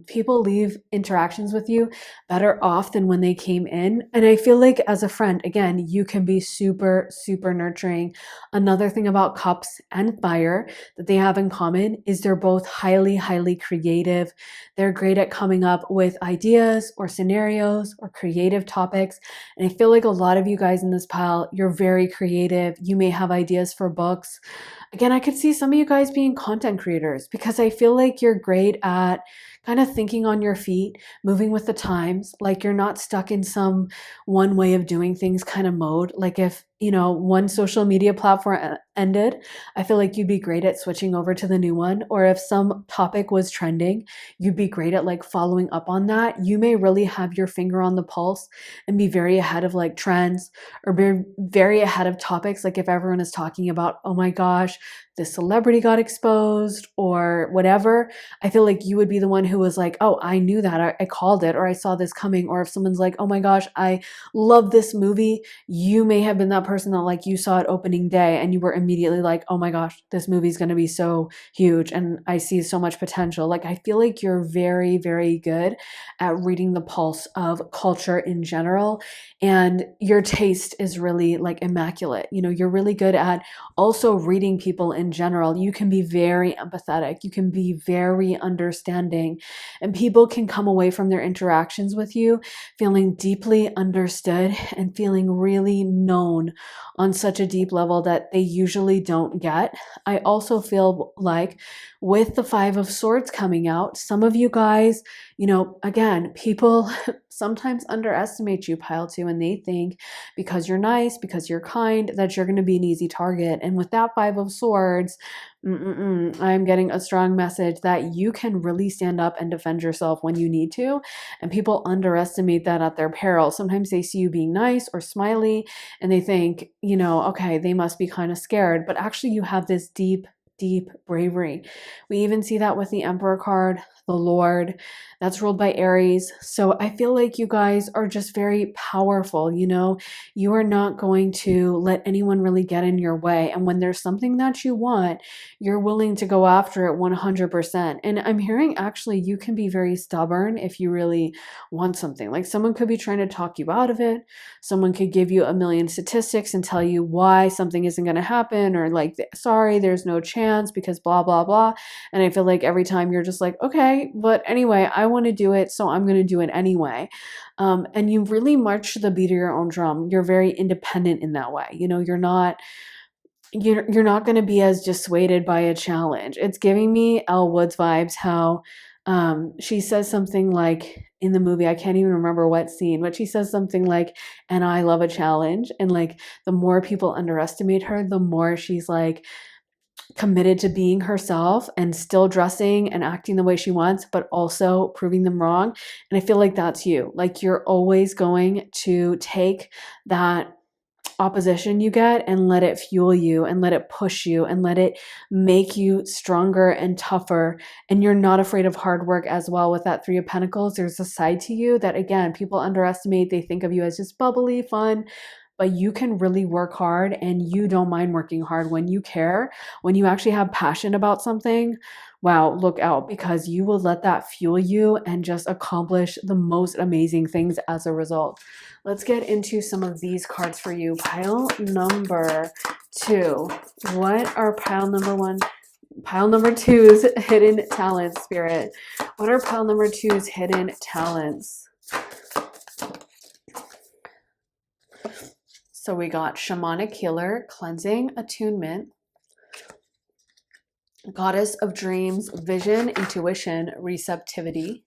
people leave interactions with you better off than when they came in. And I feel like as a friend, again, you can be super, super nurturing. Another thing about cups and fire that they have in common is they're both highly, highly creative. They're great at coming up with ideas or scenarios or creative topics. And I feel like a lot of you guys in this pile, you're very creative. You may have ideas for books. Again, I could see some of you guys being content creators because I feel like you're great at kind of thinking on your feet, moving with the times, like you're not stuck in some one way of doing things kind of mode. Like if, you know, one social media platform ended, I feel like you'd be great at switching over to the new one. Or if some topic was trending, you'd be great at like following up on that. You may really have your finger on the pulse and be very ahead of like trends or be very ahead of topics. Like if everyone is talking about, oh my gosh, this celebrity got exposed or whatever, I feel like you would be the one who was like, oh, I knew that. I called it, or I saw this coming. Or if someone's like, oh my gosh, I love this movie, you may have been that person that like you saw it opening day and you were immediately like, oh my gosh, this movie's going to be so huge and I see so much potential. Like I feel like you're very, very good at reading the pulse of culture in general, and your taste is really like immaculate. You know, you're really good at also reading people in general. You can be very empathetic. You can be very understanding, and people can come away from their interactions with you feeling deeply understood and feeling really known on such a deep level that they usually don't get. I also feel like with the 5 of Swords coming out, some of you guys, you know, again, people sometimes underestimate you, pile 2, and they think because you're nice, because you're kind, that you're going to be an easy target. And with that 5 of Swords, I'm getting a strong message that you can really stand up and defend yourself when you need to. And people underestimate that at their peril. Sometimes they see you being nice or smiley and they think, you know, okay, they must be kind of scared. But actually, you have this deep deep bravery. We even see that with the Emperor card, the Lord, that's ruled by Aries. So I feel like you guys are just very powerful. You are not going to let anyone really get in your way. And when there's something that you want, you're willing to go after it 100%. And I'm hearing actually you can be very stubborn if you really want something. Like someone could be trying to talk you out of it. Someone could give you a million statistics and tell you why something isn't going to happen, or like, sorry, there's no chance because blah, blah, blah. And I feel like every time you're just like, okay, but anyway, I want to do it, so I'm going to do it anyway. And you really march to the beat of your own drum. You're very independent in that way. You're not going to be as dissuaded by a challenge. It's giving me Elle Woods vibes, how she says something like in the movie, I can't even remember what scene, but she says something like, and I love a challenge. And like the more people underestimate her, the more she's like committed to being herself and still dressing and acting the way she wants, but also proving them wrong. And I feel like that's you. Like you're always going to take that opposition you get and let it fuel you and let it push you and let it make you stronger and tougher. And you're not afraid of hard work as well. With that Three of Pentacles, there's a side to you that, again, people underestimate. They think of you as just bubbly, fun, but you can really work hard, and you don't mind working hard when you care, when you actually have passion about something. Wow, look out, because you will let that fuel you and just accomplish the most amazing things as a result. Let's get into some of these cards for you. Pile number 2. What are pile number 2's hidden talents, Spirit? What are pile number 2's hidden talents? So we got shamanic healer, cleansing, attunement, goddess of dreams, vision, intuition, receptivity.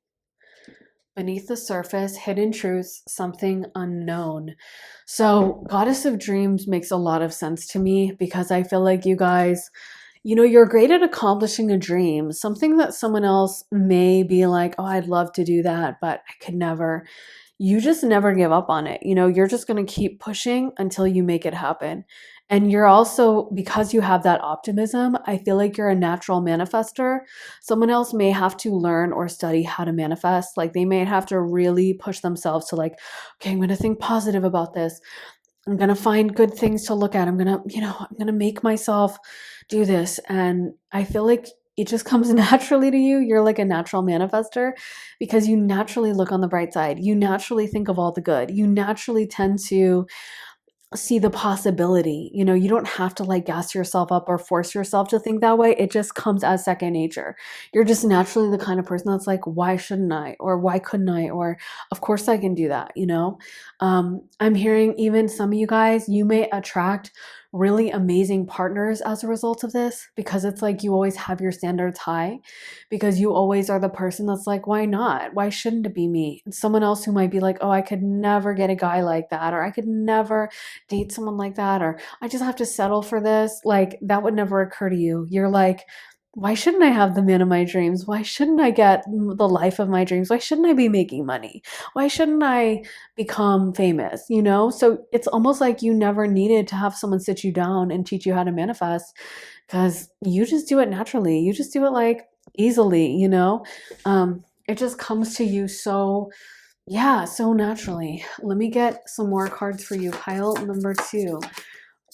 Beneath the surface, hidden truths, something unknown. So goddess of dreams makes a lot of sense to me, because I feel like you guys, you're great at accomplishing a dream, something that someone else may be like, oh, I'd love to do that, but I could never. You just never give up on it. You're just going to keep pushing until you make it happen. And you're also, because you have that optimism, I feel like you're a natural manifester. Someone else may have to learn or study how to manifest. Like they may have to really push themselves to like, okay, I'm going to think positive about this. I'm going to find good things to look at. I'm going to make myself do this. And I feel like it just comes naturally to you. You're like a natural manifester, because you naturally look on the bright side. You naturally think of all the good. You naturally tend to see the possibility. You don't have to like gas yourself up or force yourself to think that way. It just comes as second nature. You're just naturally the kind of person that's like, why shouldn't I? Or why couldn't I? Or of course I can do that. I'm hearing even some of you guys, you may attract really amazing partners as a result of this, because it's like you always have your standards high, because you always are the person that's like, why not? Why shouldn't it be me? And someone else who might be like, oh, I could never get a guy like that, or I could never date someone like that, or I just have to settle for this. Like that would never occur to you. You're like, why shouldn't I have the man of my dreams? Why shouldn't I get the life of my dreams? Why shouldn't I be making money? Why shouldn't I become famous? So it's almost like you never needed to have someone sit you down and teach you how to manifest, because you just do it naturally. You just do it like easily. It just comes to you so, yeah, so naturally. Let me get some more cards for you. Pile number 2.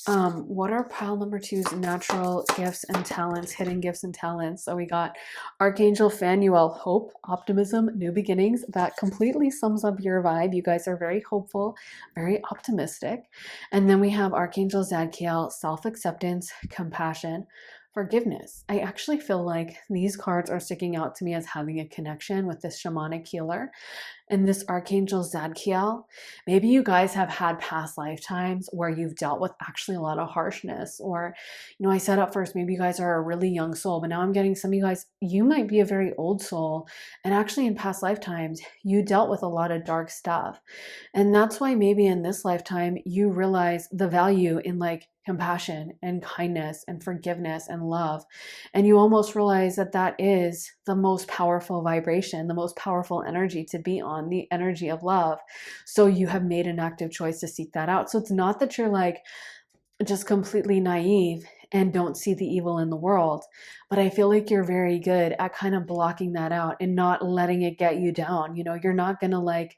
What are pile number 2's natural gifts and talents, hidden gifts and talents? So we got Archangel Phanuel, hope, optimism, new beginnings. That completely sums up your vibe. You guys are very hopeful, very optimistic. And then we have Archangel Zadkiel, self-acceptance, compassion, forgiveness. I actually feel like these cards are sticking out to me as having a connection with this shamanic healer and this Archangel Zadkiel. Maybe you guys have had past lifetimes where you've dealt with actually a lot of harshness, or, I said at first, maybe you guys are a really young soul, but now I'm getting some of you guys, you might be a very old soul. And actually in past lifetimes, you dealt with a lot of dark stuff. And that's why maybe in this lifetime, you realize the value in like compassion and kindness and forgiveness and love. And you almost realize that that is the most powerful vibration, the most powerful energy to be on, the energy of love. So you have made an active choice to seek that out. So it's not that you're like just completely naive. and don't see the evil in the world. But I feel like you're very good at kind of blocking that out and not letting it get you down. You're not going to like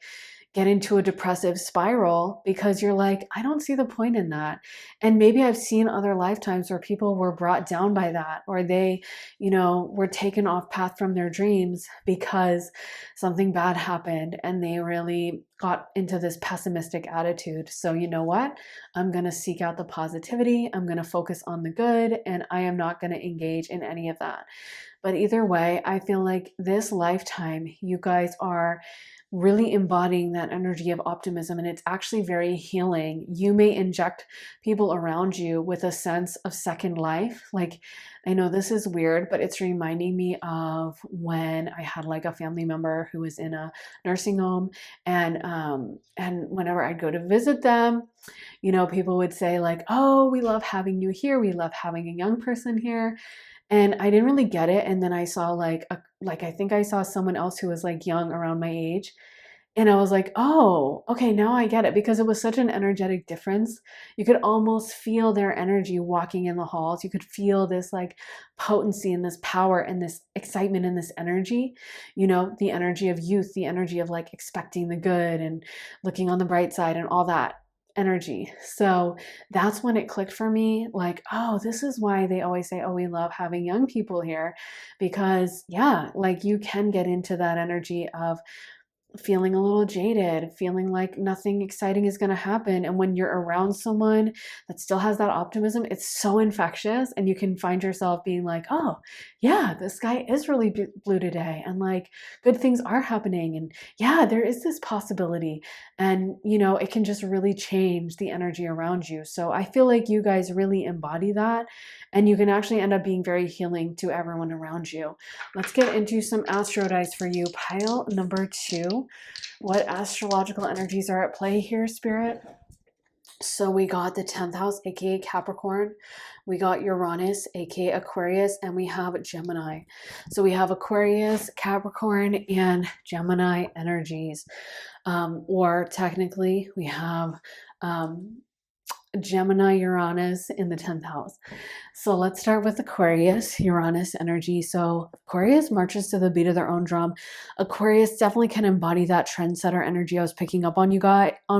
get into a depressive spiral because you're like, I don't see the point in that. And maybe I've seen other lifetimes where people were brought down by that, or they, were taken off path from their dreams because something bad happened and they really got into this pessimistic attitude. So, you know what? I'm going to seek out the positivity. I'm going to focus on the good, and I am not going to engage in any of that. But either way, I feel like this lifetime, you guys are really embodying that energy of optimism, and it's actually very healing. You may inject people around you with a sense of second life. Like, I know this is weird, but it's reminding me of when I had like a family member who was in a nursing home, and whenever I'd go to visit them, people would say like, "Oh, we love having you here. We love having a young person here." And I didn't really get it. And then I saw I think I saw someone else who was like young around my age. And I was like, oh, okay, now I get it, because it was such an energetic difference. You could almost feel their energy walking in the halls. You could feel this like potency and this power and this excitement and this energy, the energy of youth, the energy of like expecting the good and looking on the bright side and all that energy. So that's when it clicked for me, like, oh, this is why they always say, oh, we love having young people here, because yeah, like you can get into that energy of feeling a little jaded, feeling like nothing exciting is going to happen. And when you're around someone that still has that optimism, it's so infectious. And you can find yourself being like, oh, yeah, the sky is really blue today. And like good things are happening. And yeah, there is this possibility. And, it can just really change the energy around you. So I feel like you guys really embody that. And you can actually end up being very healing to everyone around you. Let's get into some astro dice for you. Pile number 2. What astrological energies are at play here, Spirit? So we got the 10th house, aka Capricorn. We got Uranus, aka Aquarius, and we have Gemini. So we have Aquarius, Capricorn, and Gemini energies. Or technically, we have Gemini, Uranus in the 10th house. So let's start with Aquarius, Uranus energy. So Aquarius marches to the beat of their own drum. Aquarius definitely can embody that trendsetter energy I was picking up on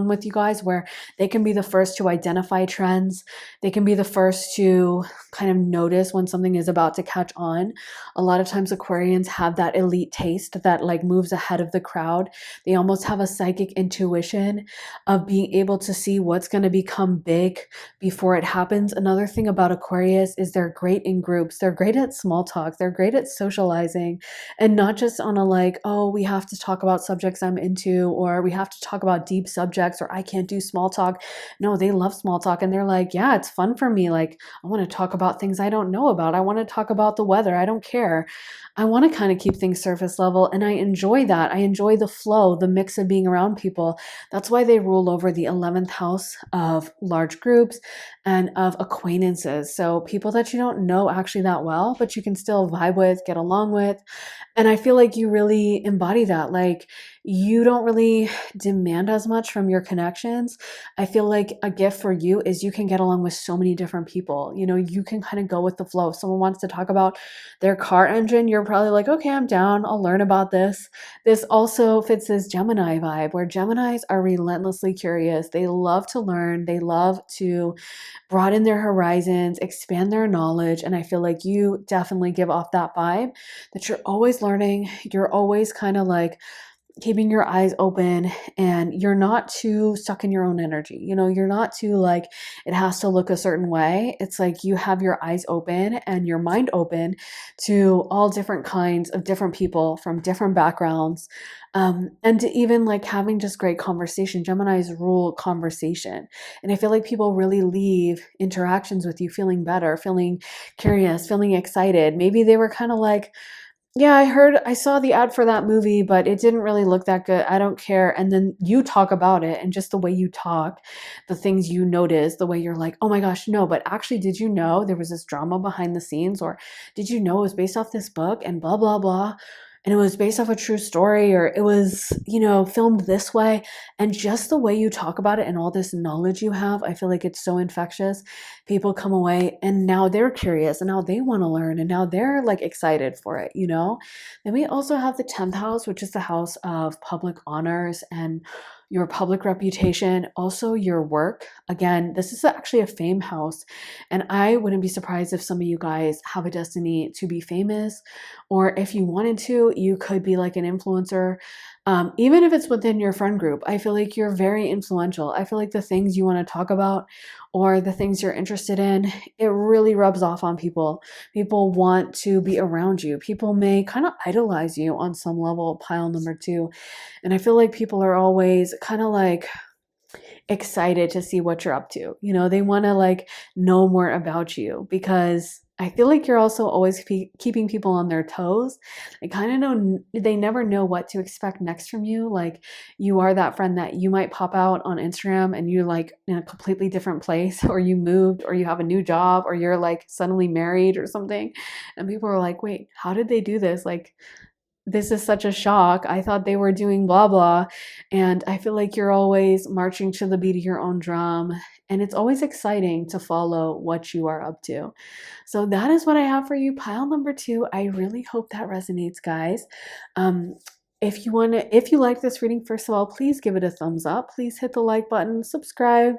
with you guys, where they can be the first to identify trends. They can be the first to kind of notice when something is about to catch on. A lot of times Aquarians have that elite taste that like moves ahead of the crowd. They almost have a psychic intuition of being able to see what's going to become big before it happens. Another thing about Aquarius is they're great in groups. They're great at small talk. They're great at socializing, and not just on a like, oh, we have to talk about subjects I'm into, or we have to talk about deep subjects, or I can't do small talk. No, they love small talk, and they're like, yeah, it's fun for me. Like, I want to talk about things I don't know about. I want to talk about the weather. I don't care. I want to kind of keep things surface level, and I enjoy that. I enjoy the flow, the mix of being around people. That's why they rule over the 11th house of large groups and of acquaintances. So people that you don't know actually that well, but you can still vibe with, get along with. And I feel like you really embody that. Like, you don't really demand as much from your connections. I feel like a gift for you is you can get along with so many different people. You can kind of go with the flow. If someone wants to talk about their car engine, you're probably like, okay, I'm down. I'll learn about this. This also fits this Gemini vibe, where Geminis are relentlessly curious. They love to learn. They love to broaden their horizons, expand their knowledge. And I feel like you definitely give off that vibe that you're always learning. You're always kind of like keeping your eyes open, and you're not too stuck in your own energy. You're not too like, it has to look a certain way. It's like you have your eyes open and your mind open to all different kinds of different people from different backgrounds. And to even like having just great conversation. Geminis rule conversation. And I feel like people really leave interactions with you feeling better, feeling curious, feeling excited. Maybe they were kind of like, yeah, I saw the ad for that movie, but it didn't really look that good. I don't care. And then you talk about it, and just the way you talk, the things you notice, the way you're like, oh my gosh, no, but actually, did you know there was this drama behind the scenes? Or did you know it was based off this book and blah, blah, blah? and it was based off a true story, or it was, filmed this way. And just the way you talk about it and all this knowledge you have, I feel like it's so infectious. People come away and now they're curious and now they want to learn and now they're like excited for it. Then we also have the 10th house, which is the house of public honors and your public reputation, also your work. Again, this is actually a fame house, and I wouldn't be surprised if some of you guys have a destiny to be famous, or if you wanted to, you could be like an influencer. Even if it's within your friend group, I feel like you're very influential. I feel like the things you want to talk about or the things you're interested in, it really rubs off on people. People want to be around you. People may kind of idolize you on some level, pile number two. And I feel like people are always kind of like excited to see what you're up to. They want to like know more about you, because I feel like you're also always keeping people on their toes. They kind of know, they never know what to expect next from you. Like, you are that friend that you might pop out on Instagram and you're like in a completely different place, or you moved, or you have a new job, or you're like suddenly married or something. And people are like, wait, how did they do this? Like, this is such a shock. I thought they were doing blah blah. And I feel like you're always marching to the beat of your own drum. And it's always exciting to follow what you are up to. So that is what I have for you, pile number two. I really hope that resonates, guys. If you like this reading, first of all, please give it a thumbs up. Please hit the like button, subscribe,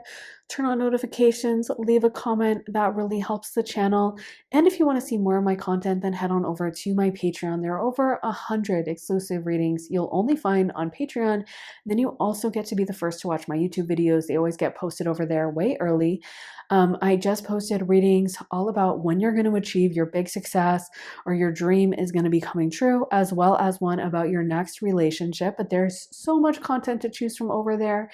turn on notifications, leave a comment. That really helps the channel. And if you want to see more of my content, then head on over to my Patreon. There are over 100 exclusive readings you'll only find on Patreon. Then you also get to be the first to watch my YouTube videos. They always get posted over there way early. I just posted readings all about when you're going to achieve your big success or your dream is going to be coming true, as well as one about your next relationship. But there's so much content to choose from over there.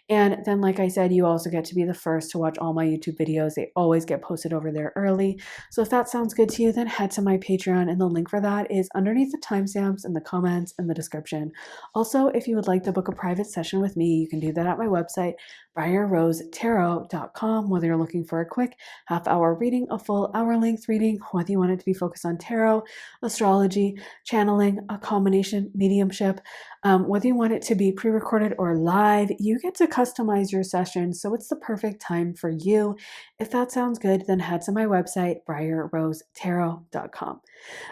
And then, like I said, you also get to be the first to watch all my YouTube videos. They always get posted over there early. So if that sounds good to you, then head to my Patreon, and the link for that is underneath the timestamps in the comments and the description. Also, if you would like to book a private session with me, you can do that at my website, briarrosetarot.com. Whether you're looking for a quick half-hour reading, a full hour-length reading, whether you want it to be focused on tarot, astrology, channeling, a combination, mediumship, whether you want it to be pre-recorded or live, you get to customize your session, so it's the perfect time for you. If that sounds good, then head to my website, briarrosetarot.com.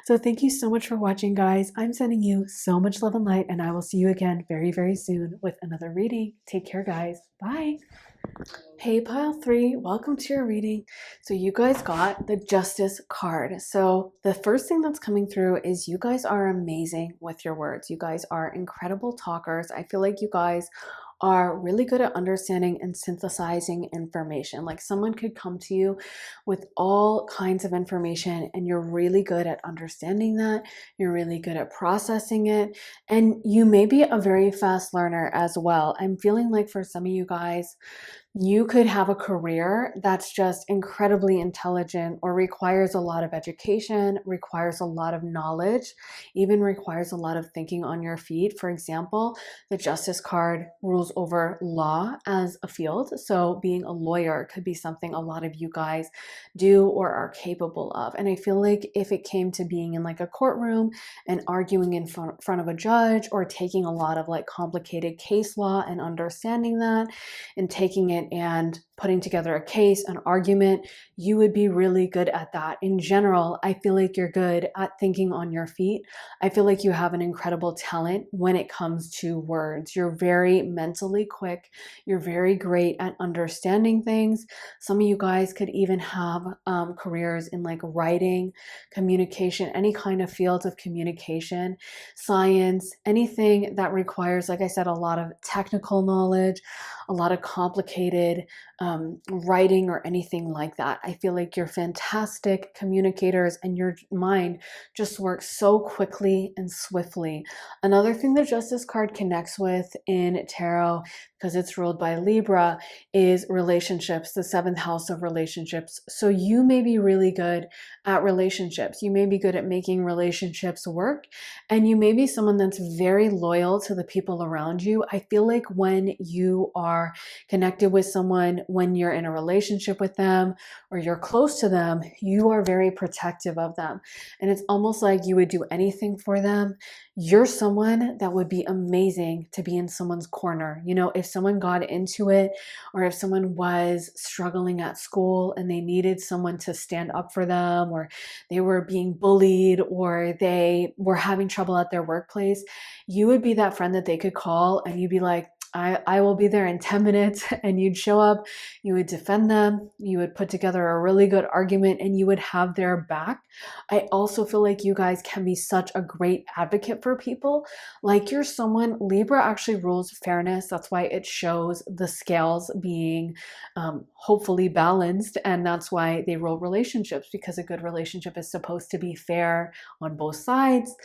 So thank you so much for watching, guys. I'm sending you so much love and light, and I will see you again very, very soon with another reading. Take care, guys. Bye. Hey, pile three, welcome to your reading. So you guys got the Justice card. So the first thing that's coming through is you guys are amazing with your words. You guys are incredible talkers. I feel like you guys are really good at understanding and synthesizing information. Like, someone could come to you with all kinds of information and you're really good at understanding that. You're really good at processing it. And you may be a very fast learner as well. I'm feeling like for some of you guys, you could have a career that's just incredibly intelligent or requires a lot of education, requires a lot of knowledge, even requires a lot of thinking on your feet. For example, the Justice card rules over law as a field. So being a lawyer could be something a lot of you guys do or are capable of. And I feel like if it came to being in like a courtroom and arguing in front of a judge, or taking a lot of like complicated case law and understanding that and taking it and putting together a case, an argument, you would be really good at that. In general, I feel like you're good at thinking on your feet. I feel like you have an incredible talent when it comes to words. You're very mentally quick. You're very great at understanding things. Some of you guys could even have careers in like writing, communication, any kind of field of communication, science, anything that requires, like I said, a lot of technical knowledge, a lot of complicated writing or anything like that. I feel like you're fantastic communicators and your mind just works so quickly and swiftly. Another thing the Justice card connects with in tarot, because it's ruled by Libra, is relationships, the 7th house of relationships. So you may be really good at relationships. You may be good at making relationships work, and you may be someone that's very loyal to the people around you. I feel like when you are connected with someone when you're in a relationship with them or you're close to them, you are very protective of them. And it's almost like you would do anything for them. You're someone that would be amazing to be in someone's corner. You know, if someone got into it, or if someone was struggling at school and they needed someone to stand up for them, or they were being bullied, or they were having trouble at their workplace, you would be that friend that they could call and you'd be like, I will be there in 10 minutes. And you'd show up, you would defend them, you would put together a really good argument, and you would have their back. I also feel like you guys can be such a great advocate for people. Like, you're someone, Libra actually rules fairness. That's why it shows the scales being hopefully balanced. And that's why they rule relationships, because a good relationship is supposed to be fair on both sides.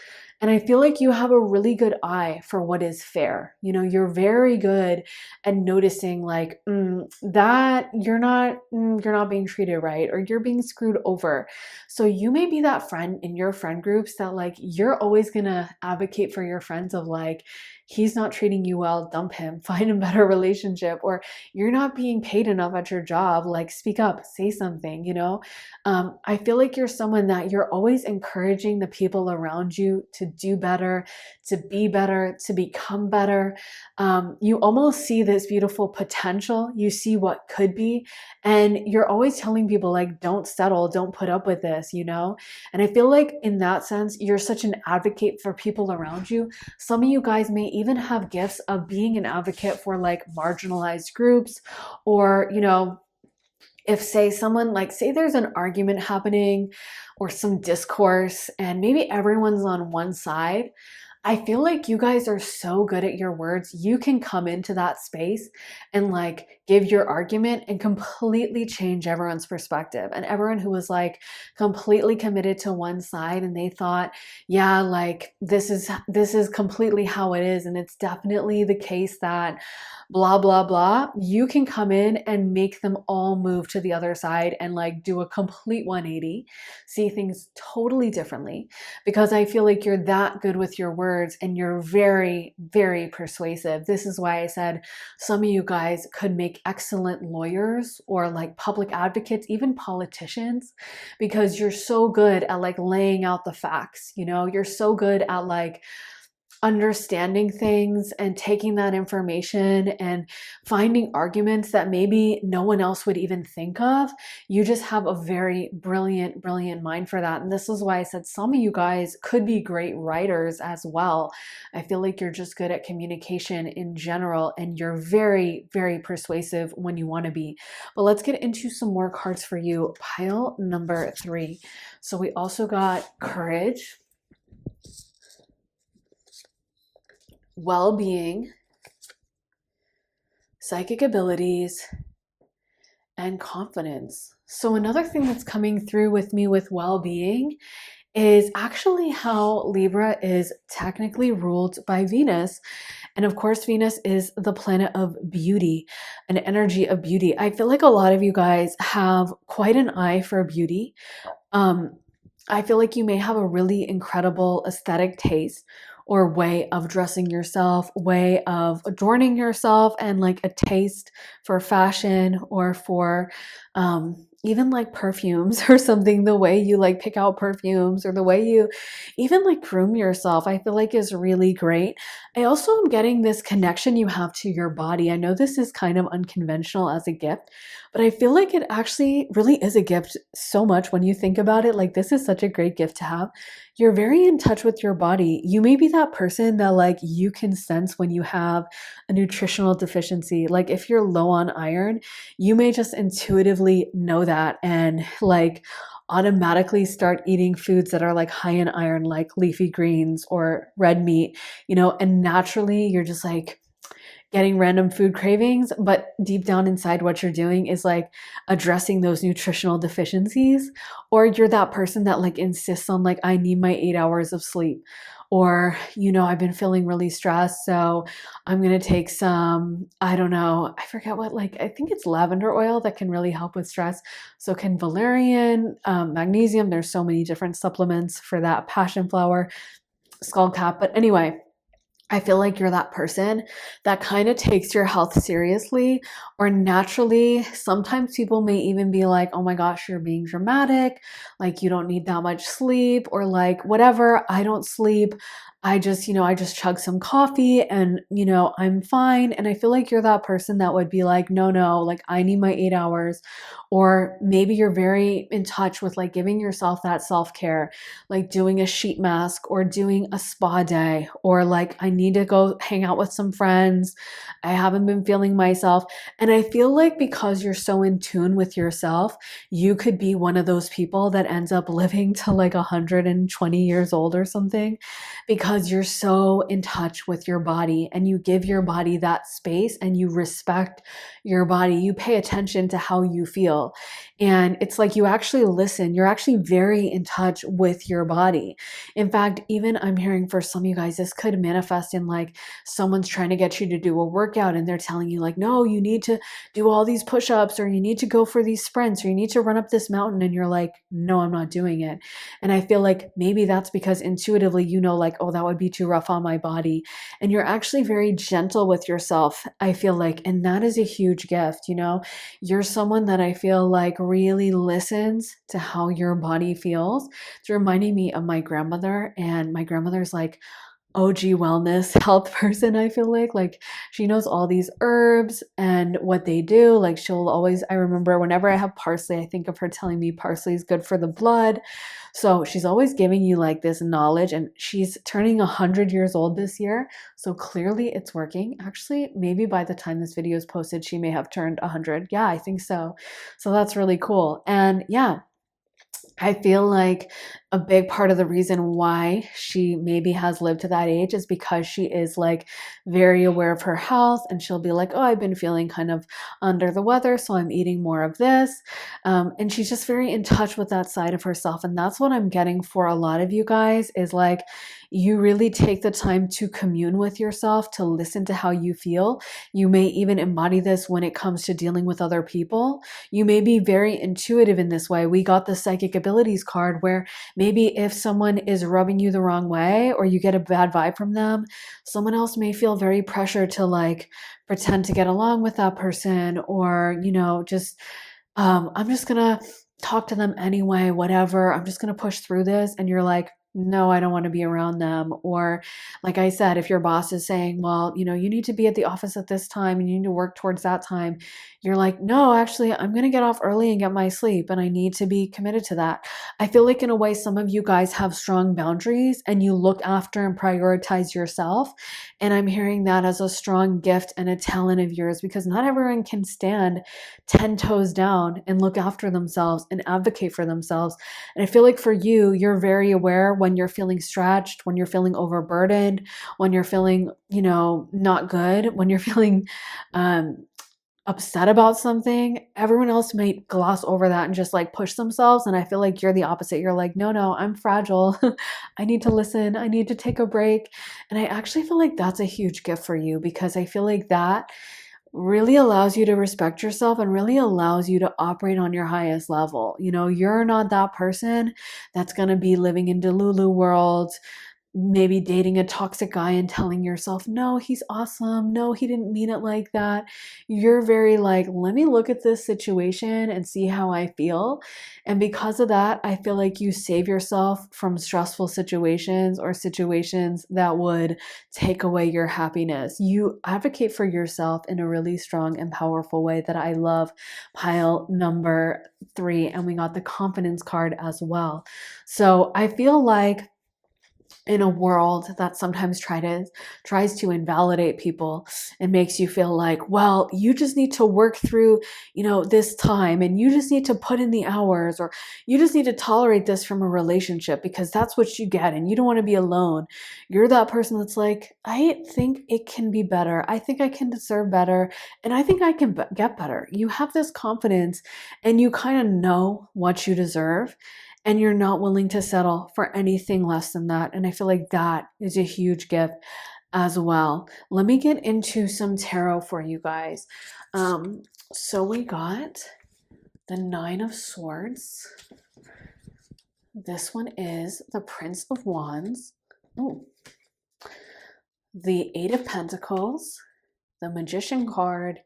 And I feel like you have a really good eye for what is fair. You know, you're very good at noticing like that you're not being treated right, or you're being screwed over. So you may be that friend in your friend groups that like you're always gonna advocate for your friends of like, he's not treating you well, dump him, find a better relationship, or you're not being paid enough at your job, like speak up, say something, you know? I feel like you're someone that you're always encouraging the people around you to do better, to be better, to become better. You almost see this beautiful potential. You see what could be. And you're always telling people, like, don't settle, don't put up with this, you know? And I feel like in that sense, you're such an advocate for people around you. Some of you guys may even have gifts of being an advocate for like marginalized groups, or, you know, if say someone like say there's an argument happening or some discourse and maybe everyone's on one side, I feel like you guys are so good at your words. You can come into that space and like give your argument and completely change everyone's perspective. And everyone who was like completely committed to one side and they thought, yeah, like this is completely how it is, and it's definitely the case that blah blah blah, you can come in and make them all move to the other side and like do a complete 180, see things totally differently, because I feel like you're that good with your words and you're very, very persuasive. This is why I said some of you guys could make excellent lawyers or like public advocates, even politicians, because you're so good at like laying out the facts. You know, you're so good at like understanding things and taking that information and finding arguments that maybe no one else would even think of. You just have a very brilliant, brilliant mind for that. And this is why I said some of you guys could be great writers as well. I feel like you're just good at communication in general, and you're very, very persuasive when you want to be. But let's get into some more cards for you. Pile number 3. So we also got courage, well-being, psychic abilities, and confidence. So another thing that's coming through with me with well-being is actually how Libra is technically ruled by Venus. And of course, Venus is the planet of beauty, an energy of beauty. I feel like a lot of you guys have quite an eye for beauty. I feel like you may have a really incredible aesthetic taste or way of dressing yourself, way of adorning yourself, and like a taste for fashion or for even like perfumes or something. The way you like pick out perfumes or the way you even like groom yourself, I feel like is really great. I also am getting this connection you have to your body. I know this is kind of unconventional as a gift, but I feel like it actually really is a gift so much when you think about it. Like, this is such a great gift to have. You're very in touch with your body. You may be that person that like you can sense when you have a nutritional deficiency. Like if you're low on iron, you may just intuitively know that and like automatically start eating foods that are like high in iron, like leafy greens or red meat, you know, and naturally you're just like getting random food cravings, but deep down inside what you're doing is like addressing those nutritional deficiencies. Or you're that person that like insists on like, I need my 8 hours of sleep. Or, you know, I've been feeling really stressed, so I'm going to take some, I don't know, I forget what, like, I think it's lavender oil that can really help with stress. So can valerian, magnesium, there's so many different supplements for that, passion flower, skull cap. But anyway, I feel like you're that person that kind of takes your health seriously, or naturally. Sometimes people may even be like, oh my gosh, you're being dramatic. Like, you don't need that much sleep, or like, whatever. I don't sleep. I just chug some coffee and, I'm fine. And I feel like you're that person that would be like, no, no, like, I need my 8 hours. Or maybe you're very in touch with like giving yourself that self care, like doing a sheet mask or doing a spa day, or like I need to go hang out with some friends. I haven't been feeling myself. And I feel like because you're so in tune with yourself, you could be one of those people that ends up living to like 120 years old or something, because you're so in touch with your body and you give your body that space and you respect your body. You pay attention to how you feel. And it's like you actually listen. You're actually very in touch with your body. In fact, even I'm hearing for some of you guys, this could manifest in like someone's trying to get you to do a workout and they're telling you, like, no, you need to do all these push ups, or you need to go for these sprints, or you need to run up this mountain. And you're like, no, I'm not doing it. And I feel like maybe that's because intuitively, like, oh, that would be too rough on my body. And you're actually very gentle with yourself, I feel like. And that is a huge gift. You're someone that I feel like really listens to how your body feels. It's reminding me of my grandmother, and my grandmother's like OG wellness health person. I feel like she knows all these herbs and what they do. Like, she'll always, I remember whenever I have parsley, I think of her telling me parsley is good for the blood. So she's always giving you like this knowledge, and she's turning 100 years old this year. So clearly it's working. Actually, maybe by the time this video is posted, she may have turned 100. Yeah, I think so. So that's really cool. And yeah, I feel like a big part of the reason why she maybe has lived to that age is because she is like very aware of her health, and she'll be like, oh, I've been feeling kind of under the weather, so I'm eating more of this. And she's just very in touch with that side of herself. And that's what I'm getting for a lot of you guys, is like, you really take the time to commune with yourself, to listen to how you feel. You may even embody this when it comes to dealing with other people. You may be very intuitive in this way. We got the psychic abilities card, where maybe if someone is rubbing you the wrong way, or you get a bad vibe from them, someone else may feel very pressured to like pretend to get along with that person, or, just, I'm just gonna talk to them anyway, whatever. I'm just gonna push through this. And you're like, no, I don't want to be around them. Or, like I said, if your boss is saying, well, you need to be at the office at this time and you need to work towards that time, you're like, no, actually, I'm going to get off early and get my sleep, and I need to be committed to that. I feel like, in a way, some of you guys have strong boundaries and you look after and prioritize yourself. And I'm hearing that as a strong gift and a talent of yours, because not everyone can stand 10 toes down and look after themselves and advocate for themselves. And I feel like for you, you're very aware when you're feeling stretched, when you're feeling overburdened, when you're feeling, not good, when you're feeling upset about something. Everyone else might gloss over that and just like push themselves. And I feel like you're the opposite. You're like, no, no, I'm fragile. I need to listen. I need to take a break. And I actually feel like that's a huge gift for you, because I feel like that really allows you to respect yourself and really allows you to operate on your highest level. You're not that person that's going to be living in Delulu world, maybe dating a toxic guy and telling yourself, no, he's awesome. No, he didn't mean it like that. You're very like, let me look at this situation and see how I feel. And because of that, I feel like you save yourself from stressful situations, or situations that would take away your happiness. You advocate for yourself in a really strong and powerful way that I love. Pile number 3. And we got the confidence card as well. So I feel like, in a world that sometimes tries to invalidate people and makes you feel like, well, you just need to work through, this time, and you just need to put in the hours, or you just need to tolerate this from a relationship because that's what you get and you don't want to be alone. You're that person that's like, I think it can be better. I think I can deserve better, and I think I can get better. You have this confidence and you kind of know what you deserve, and you're not willing to settle for anything less than that. And I feel like that is a huge gift as well. Let me get into some tarot for you guys. So we got the 9 of Swords. This one is the Prince of Wands. Oh, the Eight of Pentacles, the Magician card,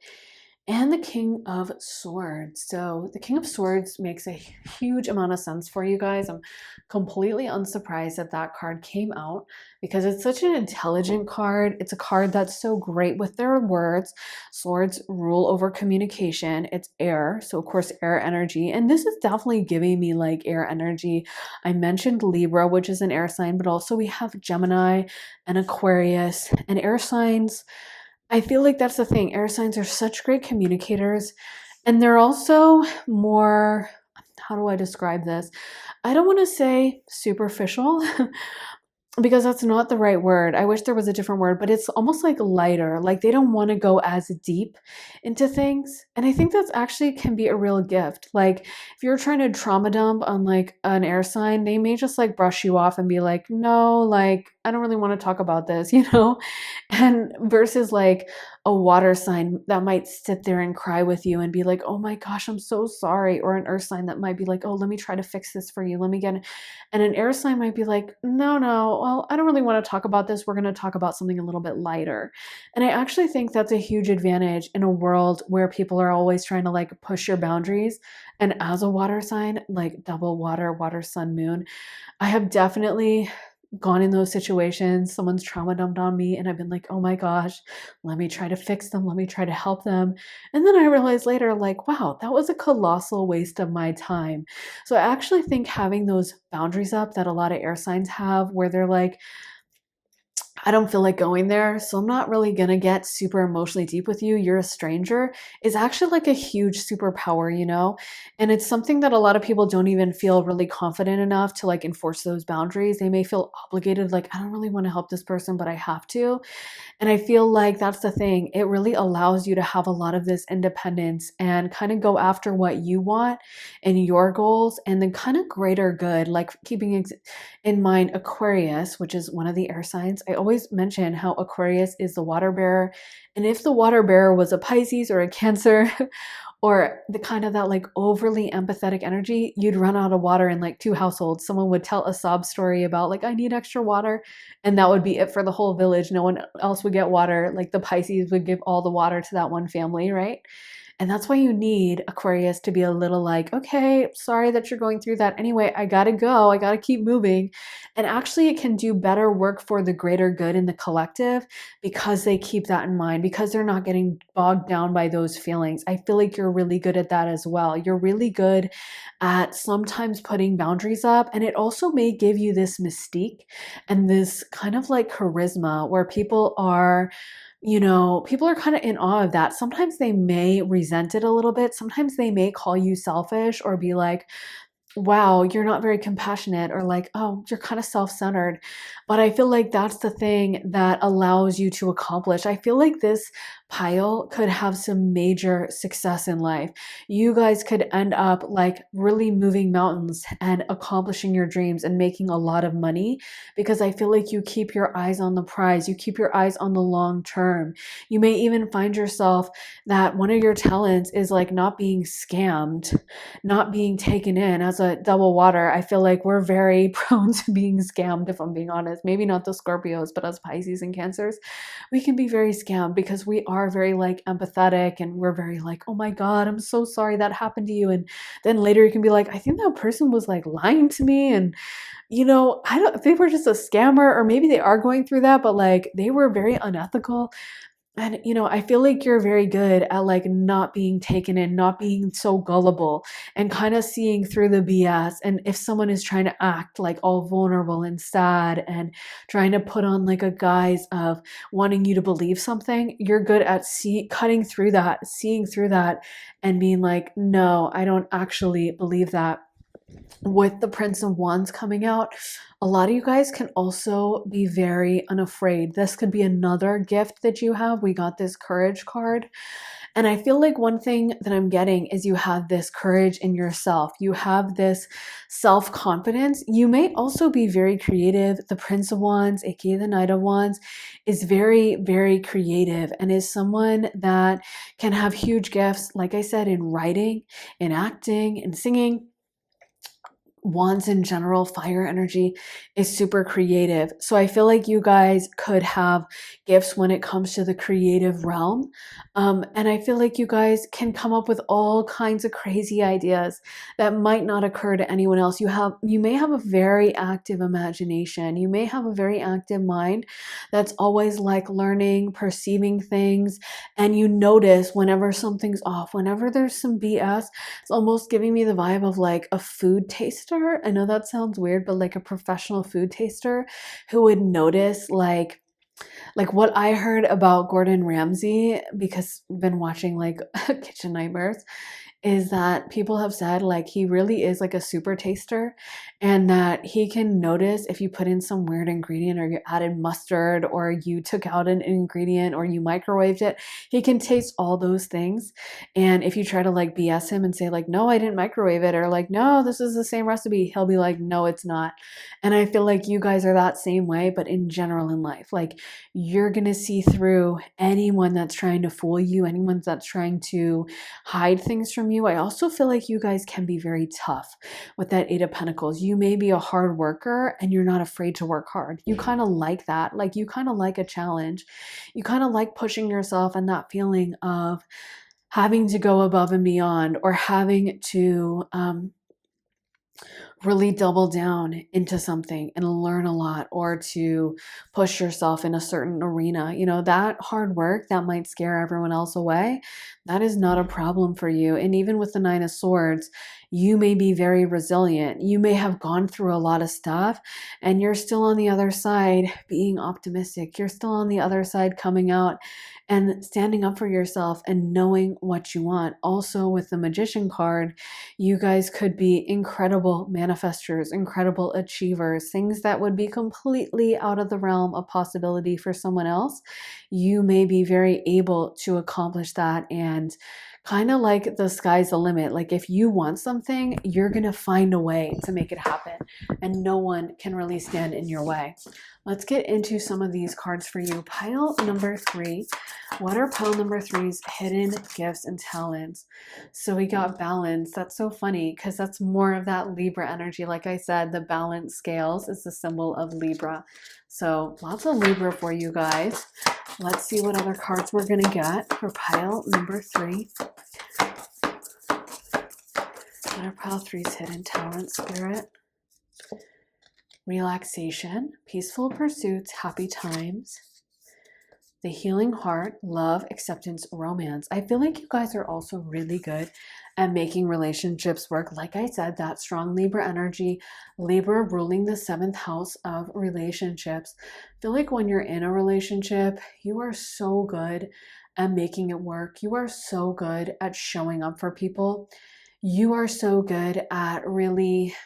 and the King of Swords. So the King of Swords makes a huge amount of sense for you guys. I'm completely unsurprised that that card came out because it's such an intelligent card. It's a card that's so great with their words. Swords rule over communication. It's air, so of course air energy. And this is definitely giving me like air energy. I mentioned Libra, which is an air sign, but also we have Gemini and Aquarius, and air signs. I feel like that's the thing. Air signs are such great communicators, and they're also more, how do I describe this? I don't want to say superficial, because that's not the right word. I wish there was a different word, but it's almost like lighter. Like they don't want to go as deep into things. And I think that's actually can be a real gift. Like if you're trying to trauma dump on like an air sign, they may just like brush you off and be like, no, like I don't really want to talk about this, you know? And versus like a water sign that might sit there and cry with you and be like, oh my gosh, I'm so sorry. Or an earth sign that might be like, oh, let me try to fix this for you. Let me get. And an air sign might be like, no, no, well, I don't really want to talk about this. We're going to talk about something a little bit lighter. And I actually think that's a huge advantage in a world where people are always trying to like push your boundaries. And as a water sign, like double water, water, sun, moon, I have definitely gone in those situations. Someone's trauma dumped on me, and I've been like, oh my gosh, let me try to fix them. Let me try to help them. And then I realized later, like, wow, that was a colossal waste of my time. So I actually think having those boundaries up that a lot of air signs have, where they're like, I don't feel like going there, so I'm not really gonna get super emotionally deep with you. You're a stranger, is actually like a huge superpower, you know? And it's something that a lot of people don't even feel really confident enough to like enforce those boundaries. They may feel obligated, like, I don't really want to help this person, but I have to. And I feel like that's the thing. It really allows you to have a lot of this independence and kind of go after what you want and your goals and then kind of greater good, like keeping in mind Aquarius, which is one of the air signs. I always mention how Aquarius is the water bearer. And if the water bearer was a Pisces or a Cancer, or the kind of that like overly empathetic energy, you'd run out of water in like two households. Someone would tell a sob story about like, I need extra water. And that would be it for the whole village. No one else would get water. Like the Pisces would give all the water to that one family, right? And that's why you need Aquarius to be a little like, okay, sorry that you're going through that. Anyway, I gotta go. I gotta keep moving. And actually, it can do better work for the greater good in the collective because they keep that in mind, because they're not getting bogged down by those feelings. I feel like you're really good at that as well. You're really good at sometimes putting boundaries up. And it also may give you this mystique and this kind of like charisma where people are, you know, people are kind of in awe of that. Sometimes they may resent it a little bit. Sometimes they may call you selfish or be like, wow, you're not very compassionate, or like, oh, you're kind of self-centered. But I feel like that's the thing that allows you to accomplish. I feel like this pile could have some major success in life. You guys could end up like really moving mountains and accomplishing your dreams and making a lot of money because I feel like you keep your eyes on the prize. You keep your eyes on the long term. You may even find yourself that one of your talents is like not being scammed, not being taken in as a double water. I feel like we're very prone to being scammed, if I'm being honest. Maybe not the Scorpios, but us Pisces and Cancers, we can be very scammed because we are very like empathetic and we're very like, oh my God, I'm so sorry that happened to you. And then later you can be like, I think that person was like lying to me. And you know, I don't, if they were just a scammer, or maybe they are going through that, but like they were very unethical. And, you know, I feel like you're very good at like not being taken in, not being so gullible and kind of seeing through the BS. And if someone is trying to act like all vulnerable and sad and trying to put on like a guise of wanting you to believe something, you're good at cutting through that, seeing through that and being like, no, I don't actually believe that. With the Prince of Wands coming out, a lot of you guys can also be very unafraid. This could be another gift that you have. We got this courage card. And I feel like one thing that I'm getting is you have this courage in yourself. You have this self-confidence. You may also be very creative. The Prince of Wands, aka the Knight of Wands, is very, very creative and is someone that can have huge gifts, like I said, in writing, in acting, in singing, wands in general, fire energy is super creative. So I feel like you guys could have gifts when it comes to the creative realm. And I feel like you guys can come up with all kinds of crazy ideas that might not occur to anyone else. You may have a very active imagination. You may have a very active mind that's always like learning, perceiving things, and you notice whenever something's off, whenever there's some BS. It's almost giving me the vibe of like a food taster. I know that sounds weird, but like a professional food taster who would notice like what I heard about Gordon Ramsay, because I've been watching like Kitchen Nightmares, is that people have said like he really is like a super taster, and that he can notice if you put in some weird ingredient or you added mustard or you took out an ingredient or you microwaved it. He can taste all those things. And if you try to like BS him and say like, no, I didn't microwave it, or like, no, this is the same recipe, he'll be like, no, it's not. And I feel like you guys are that same way, but in general in life, like you're going to see through anyone that's trying to fool you, anyone that's trying to hide things from you. I also feel like you guys can be very tough with that Eight of Pentacles. You may be a hard worker and you're not afraid to work hard. You kind of like that. Like you kind of like a challenge. You kind of like pushing yourself and that feeling of having to go above and beyond, or having to really double down into something and learn a lot, or to push yourself in a certain arena. You know, that hard work that might scare everyone else away, that is not a problem for you. And even with the Nine of Swords, you may be very resilient. You may have gone through a lot of stuff and you're still on the other side being optimistic. You're still on the other side coming out and standing up for yourself and knowing what you want. Also, with the Magician card, you guys could be incredible manifestors, incredible achievers, things that would be completely out of the realm of possibility for someone else. You may be very able to accomplish that, and kind of like the sky's the limit. Like if you want something, you're going to find a way to make it happen, and no one can really stand in your way. Let's get into some of these cards for you. Pile number 3. What are pile number 3's hidden gifts and talents? So we got balance. That's so funny because that's more of that Libra energy. Like I said, the balance scales is the symbol of Libra. So lots of Libra for you guys. Let's see what other cards we're going to get for pile number 3. What are pile 3's hidden talents, Spirit? Relaxation, peaceful pursuits, happy times, the healing heart, love, acceptance, romance. I feel like you guys are also really good at making relationships work. Like I said, that strong Libra energy, Libra ruling the 7th house of relationships. I feel like when you're in a relationship, you are so good at making it work. You are so good at showing up for people. You are so good at really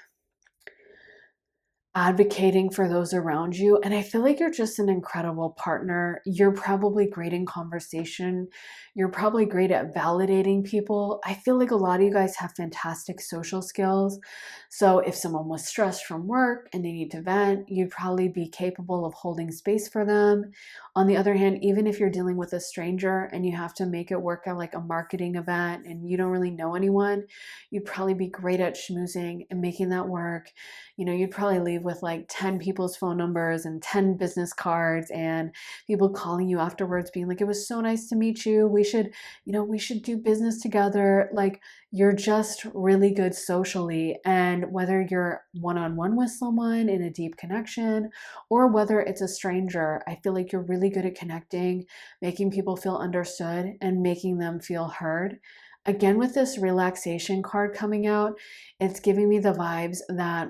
advocating for those around you. And I feel like you're just an incredible partner. You're probably great in conversation. You're probably great at validating people. I feel like a lot of you guys have fantastic social skills. So if someone was stressed from work and they need to vent, you'd probably be capable of holding space for them. On the other hand, even if you're dealing with a stranger and you have to make it work at like a marketing event and you don't really know anyone, you'd probably be great at schmoozing and making that work. You know, you'd probably leave with like 10 people's phone numbers and 10 business cards, and people calling you afterwards being like, it was so nice to meet you. We should do business together. Like you're just really good socially. And whether you're one-on-one with someone in a deep connection or whether it's a stranger, I feel like you're really good at connecting, making people feel understood and making them feel heard. Again, with this relaxation card coming out, it's giving me the vibes that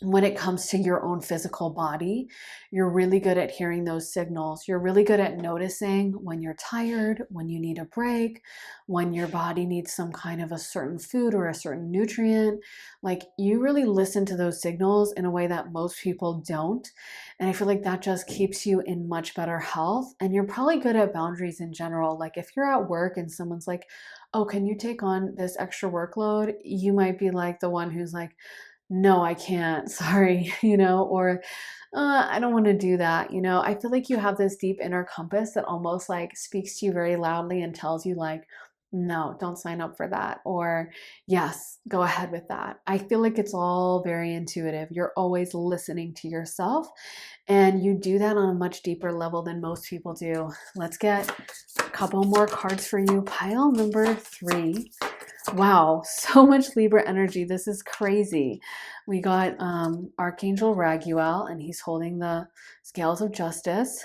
when it comes to your own physical body, you're really good at hearing those signals. You're really good at noticing when you're tired, when you need a break, when your body needs some kind of a certain food or a certain nutrient. Like you really listen to those signals in a way that most people don't. And I feel like that just keeps you in much better health. And you're probably good at boundaries in general. Like if you're at work and someone's like, oh, can you take on this extra workload? You might be like the one who's like, no, I can't, sorry, or I don't want to do that. I feel like you have this deep inner compass that almost like speaks to you very loudly and tells you like, no, don't sign up for that. Or yes, go ahead with that. I feel like it's all very intuitive. You're always listening to yourself, and you do that on a much deeper level than most people do. Let's get a couple more cards for you. Pile number 3. Wow, so much Libra energy. This is crazy. We got Archangel Raguel, and he's holding the scales of justice.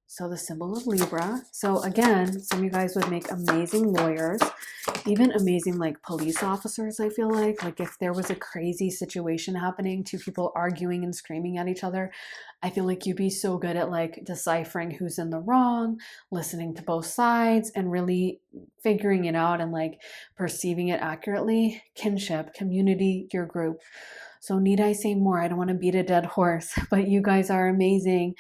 So the symbol of Libra. So again, some of you guys would make amazing lawyers, even amazing like police officers, I feel like if there was a crazy situation happening, two people arguing and screaming at each other, I feel like you'd be so good at like deciphering who's in the wrong, listening to both sides, and really figuring it out and like perceiving it accurately. Kinship, community, your group. So need I say more? I don't want to beat a dead horse, but you guys are amazing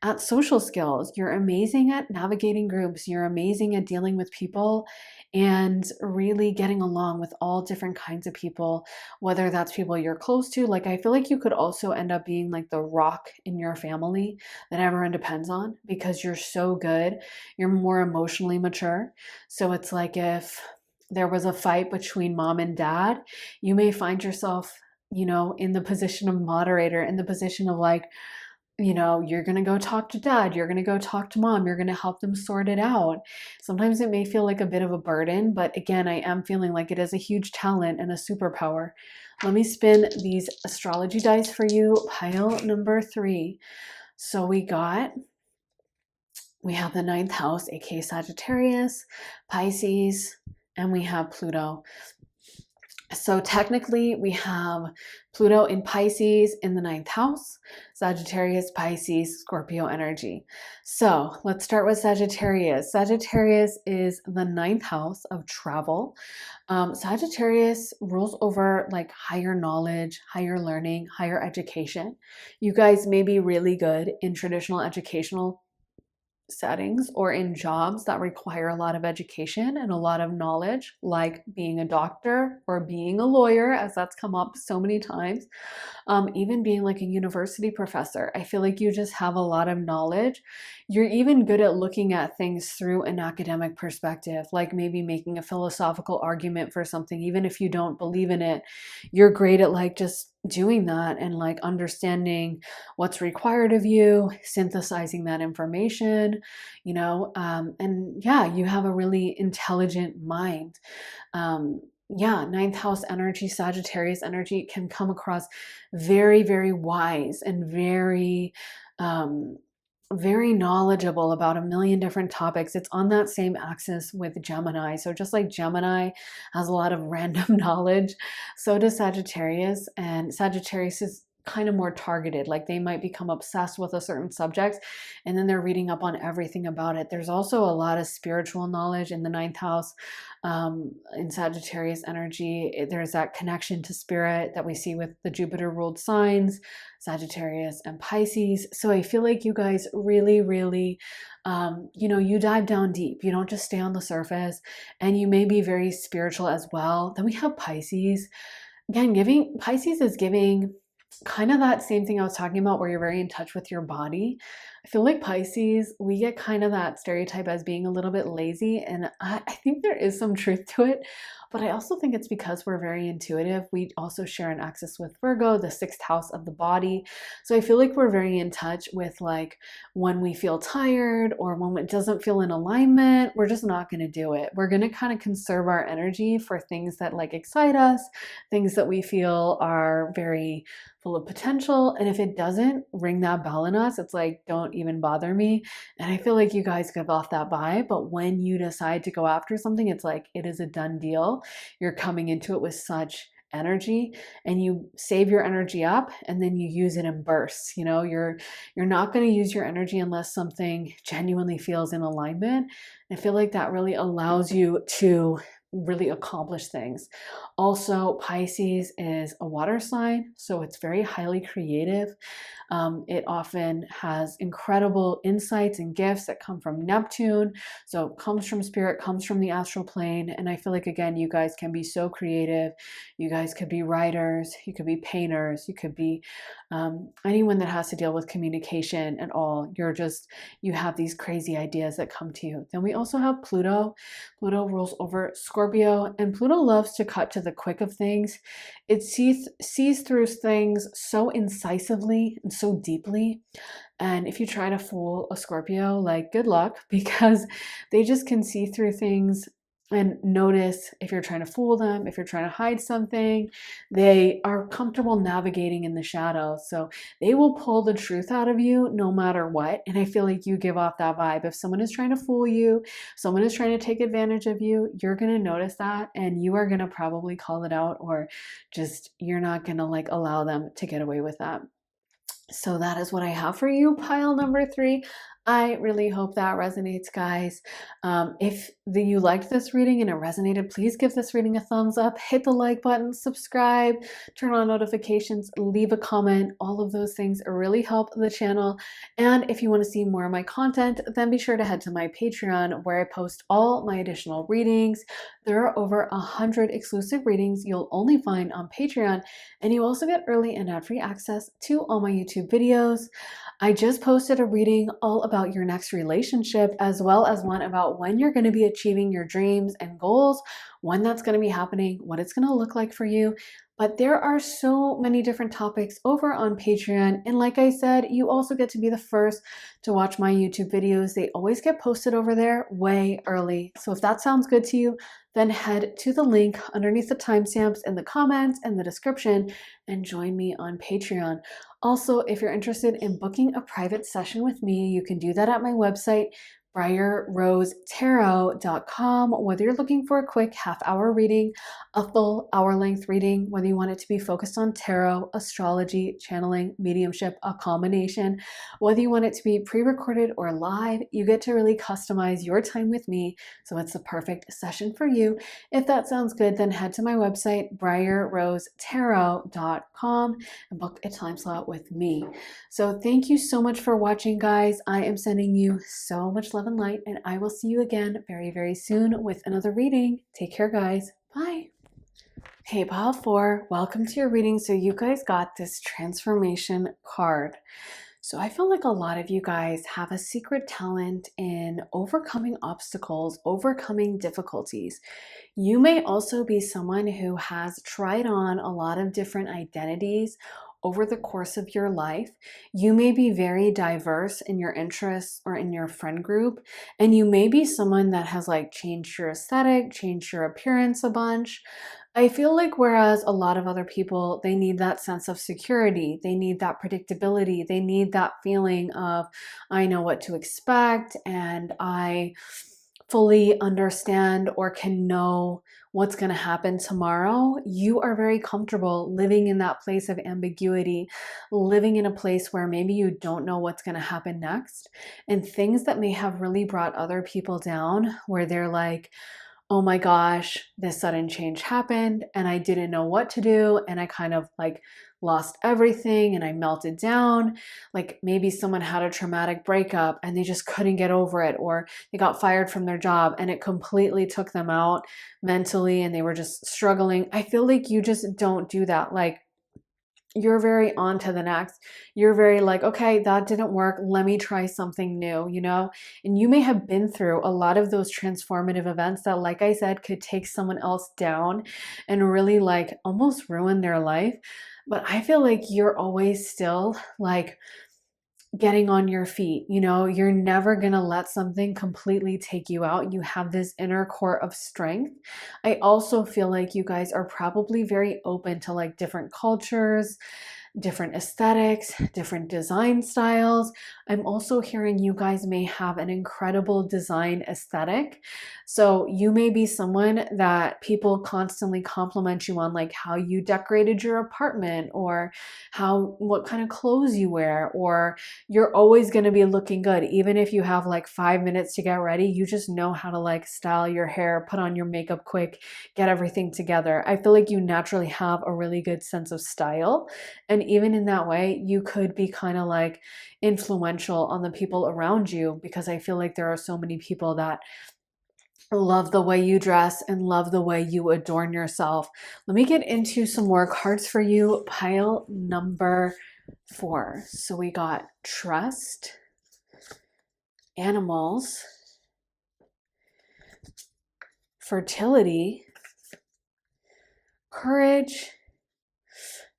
at social skills. You're amazing at navigating groups. You're amazing at dealing with people and really getting along with all different kinds of people, whether that's people you're close to. Like, I feel like you could also end up being like the rock in your family that everyone depends on because you're so good. You're more emotionally mature. So it's like if there was a fight between mom and dad, you may find yourself, in the position of moderator, in the position of like, you're going to go talk to dad, you're going to go talk to mom, you're going to help them sort it out. Sometimes it may feel like a bit of a burden, but again, I am feeling like it is a huge talent and a superpower. Let me spin these astrology dice for you. Pile number 3. So we have the 9th house, aka Sagittarius, Pisces, and we have Pluto. So technically we have Pluto in Pisces in the 9th house, Sagittarius, Pisces, Scorpio energy. So let's start with Sagittarius. Sagittarius is the 9th house of travel. Sagittarius rules over like higher knowledge, higher learning, higher education. You guys may be really good in traditional educational settings or in jobs that require a lot of education and a lot of knowledge, like being a doctor or being a lawyer, as that's come up so many times. Even being like a university professor, I feel like you just have a lot of knowledge. You're even good at looking at things through an academic perspective, like maybe making a philosophical argument for something, even if you don't believe in it. You're great at like just doing that and like understanding what's required of you, synthesizing that information, and yeah, you have a really intelligent mind. Yeah, 9th house energy, Sagittarius energy can come across very, very wise and very knowledgeable about a million different topics. It's on that same axis with Gemini. So just like Gemini has a lot of random knowledge, so does Sagittarius. And Sagittarius is kind of more targeted. Like they might become obsessed with a certain subject and then they're reading up on everything about it. There's also a lot of spiritual knowledge in the 9th house. In Sagittarius energy, there's that connection to spirit that we see with the Jupiter ruled signs, Sagittarius and Pisces. So I feel like you guys really, really, you dive down deep. You don't just stay on the surface, and you may be very spiritual as well. Then we have Pisces. Again, Pisces is giving kind of that same thing I was talking about where you're very in touch with your body. I feel like Pisces, we get kind of that stereotype as being a little bit lazy, and I think there is some truth to it, but I also think it's because we're very intuitive. We also share an axis with Virgo, the 6th house of the body. So I feel like we're very in touch with like when we feel tired or when it doesn't feel in alignment, we're just not going to do it. We're going to kind of conserve our energy for things that like excite us, things that we feel are very full of potential. And if it doesn't ring that bell in us, it's like, don't even bother me. And I feel like you guys give off that vibe. But when you decide to go after something, it's like, it is a done deal. You're coming into it with such energy, and you save your energy up and then you use it in bursts. You're not going to use your energy unless something genuinely feels in alignment. I feel like that really allows you to really accomplish things. Also, Pisces is a water sign, so it's very highly creative. It often has incredible insights and gifts that come from Neptune. So it comes from spirit, comes from the astral plane. And I feel like, again, you guys can be so creative. You guys could be writers, you could be painters, you could be anyone that has to deal with communication at all. You have these crazy ideas that come to you. Then we also have Pluto. Pluto rules over Scorpio, and Pluto loves to cut to the quick of things. It sees through things so incisively and so deeply. And if you try to fool a Scorpio, like, good luck, because they just can see through things and notice if you're trying to fool them, if you're trying to hide something. They are comfortable navigating in the shadows. So they will pull the truth out of you no matter what. And I feel like you give off that vibe. If someone is trying to fool you, someone is trying to take advantage of you, you're going to notice that, and you are going to probably call it out, or just you're not going to like allow them to get away with that. So that is what I have for you, pile number 3. I really hope that resonates, guys. If you liked this reading and it resonated, please give this reading a thumbs up, hit the like button, subscribe, turn on notifications, leave a comment. All of those things really help the channel. And if you want to see more of my content, then be sure to head to my Patreon, where I post all my additional readings. There are over 100 exclusive readings you'll only find on Patreon, and you also get early and ad-free access to all my YouTube videos. I just posted a reading all about your next relationship, as well as one about when you're going to be achieving your dreams and goals, when that's going to be happening, what it's going to look like for you. But there are so many different topics over on Patreon. And like I said, you also get to be the first to watch my YouTube videos. They always get posted over there way early. So if that sounds good to you, then head to the link underneath the timestamps in the comments and the description and join me on Patreon. Also, if you're interested in booking a private session with me, you can do that at my website, briarrosetarot.com. Whether you're looking for a quick half-hour reading, a full hour-length reading, whether you want it to be focused on tarot, astrology, channeling, mediumship, a combination, whether you want it to be pre-recorded or live, you get to really customize your time with me, so it's the perfect session for you. If that sounds good, then head to my website, briarrosetarot.com, and book a time slot with me. So thank you so much for watching, guys. I am sending you so much love and light, and I will see you again very, very soon with another reading. Take care, guys. Bye. Hey, pile 4, welcome to your reading. So you guys got this transformation card. So I feel like a lot of you guys have a secret talent in overcoming obstacles, overcoming difficulties. You may also be someone who has tried on a lot of different identities over the course of your life. You may be very diverse in your interests or in your friend group, and you may be someone that has like changed your aesthetic, changed your appearance a bunch. I feel like whereas a lot of other people, they need that sense of security, they need that predictability, they need that feeling of, I know what to expect and I fully understand or can know what's going to happen tomorrow. You are very comfortable living in that place of ambiguity, living in a place where maybe you don't know what's going to happen next, and things that may have really brought other people down, where they're like, oh my gosh, this sudden change happened and I didn't know what to do, and I kind of like lost everything and I melted down. Like maybe someone had a traumatic breakup and they just couldn't get over it, or they got fired from their job and it completely took them out mentally and they were just struggling. I feel like you just don't do that. Like, you're very on to the next. You're very like, okay, that didn't work. Let me try something new, you know? And you may have been through a lot of those transformative events that, like I said, could take someone else down and really like almost ruin their life. But I feel like you're always still like getting on your feet. You know, you're never going to let something completely take you out. You have this inner core of strength. I also feel like you guys are probably very open to like different cultures different aesthetics, different design styles. I'm also hearing you guys may have an incredible design aesthetic. So you may be someone that people constantly compliment you on, like how you decorated your apartment, or what kind of clothes you wear, or you're always going to be looking good. Even if you have like 5 minutes to get ready, you just know how to like style your hair, put on your makeup quick, get everything together. I feel like you naturally have a really good sense of style. And even in that way, you could be kind of like influential on the people around you, because I feel like there are so many people that love the way you dress and love the way you adorn yourself. Let me get into some more cards for you. Pile number 4. So we got trust, animals, fertility, courage,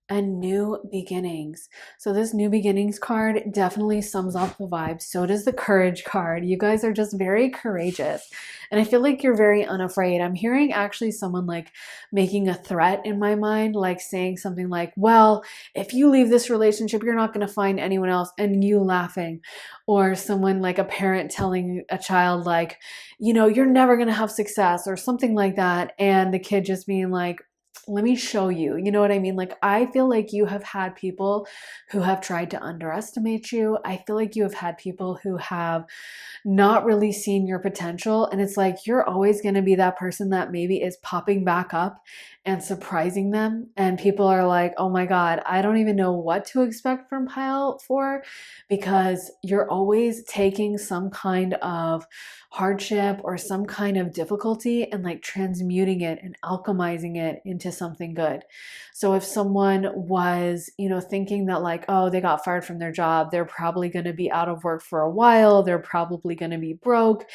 and new beginnings. So this new beginnings card definitely sums up the vibe. So does the courage card. You guys are just very courageous. And I feel like you're very unafraid. I'm hearing actually someone like making a threat in my mind, like saying something like, well, if you leave this relationship, you're not going to find anyone else, and you laughing. Or someone like a parent telling a child like, you're never going to have success, or something like that. And the kid just being like, let me show you. You know what I mean? Like, I feel like you have had people who have tried to underestimate you. I feel like you have had people who have not really seen your potential. And it's like you're always going to be that person that maybe is popping back up and surprising them. And people are like, oh my God, I don't even know what to expect from pile 4, because you're always taking some kind of hardship or some kind of difficulty and like transmuting it and alchemizing it into something good. So if someone was, thinking that like, oh, they got fired from their job, they're probably going to be out of work for a while, they're probably going to be broke,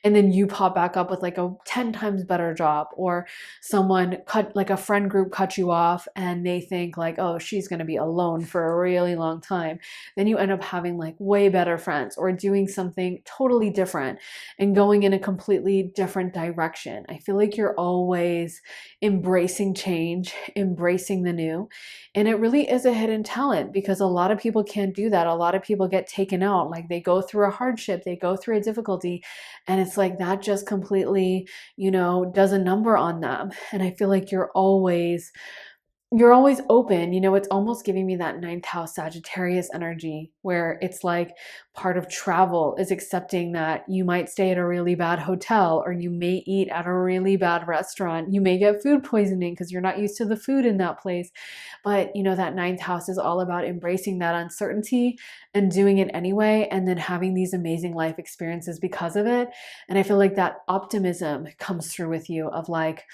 and then you pop back up with like a 10 times better job, or someone like a friend group cut you off and they think like, oh, she's going to be alone for a really long time. Then you end up having like way better friends, or doing something totally different and going in a completely different direction. I feel like you're always embracing change, embracing the new. And it really is a hidden talent, because a lot of people can't do that. A lot of people get taken out. Like they go through a hardship, they go through a difficulty, and it's like that just completely, does a number on them. And I feel like you're always open. It's almost giving me that ninth house Sagittarius energy, where it's like part of travel is accepting that you might stay at a really bad hotel, or you may eat at a really bad restaurant. You may get food poisoning because you're not used to the food in that place. But that ninth house is all about embracing that uncertainty and doing it anyway, and then having these amazing life experiences because of it. And I feel like that optimism comes through with you, of like,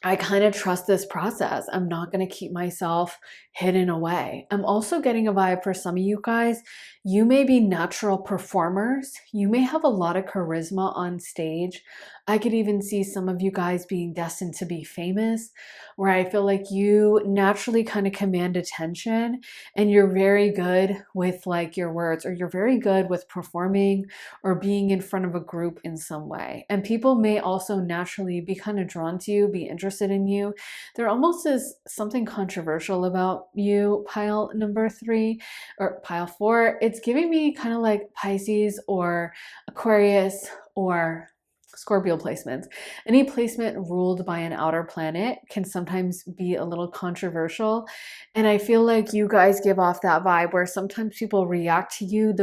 I kind of trust this process. I'm not going to keep myself hidden away. I'm also getting a vibe for some of you guys. You may be natural performers. You may have a lot of charisma on stage. I could even see some of you guys being destined to be famous, where I feel like you naturally kind of command attention, and you're very good with like your words, or you're very good with performing or being in front of a group in some way. And people may also naturally be kind of drawn to you, be interested in you. There almost is something controversial about you, pile number 3 or pile 4. It's giving me kind of like Pisces or Aquarius or Scorpio placements. Any placement ruled by an outer planet can sometimes be a little controversial. And I feel like you guys give off that vibe where sometimes people react to you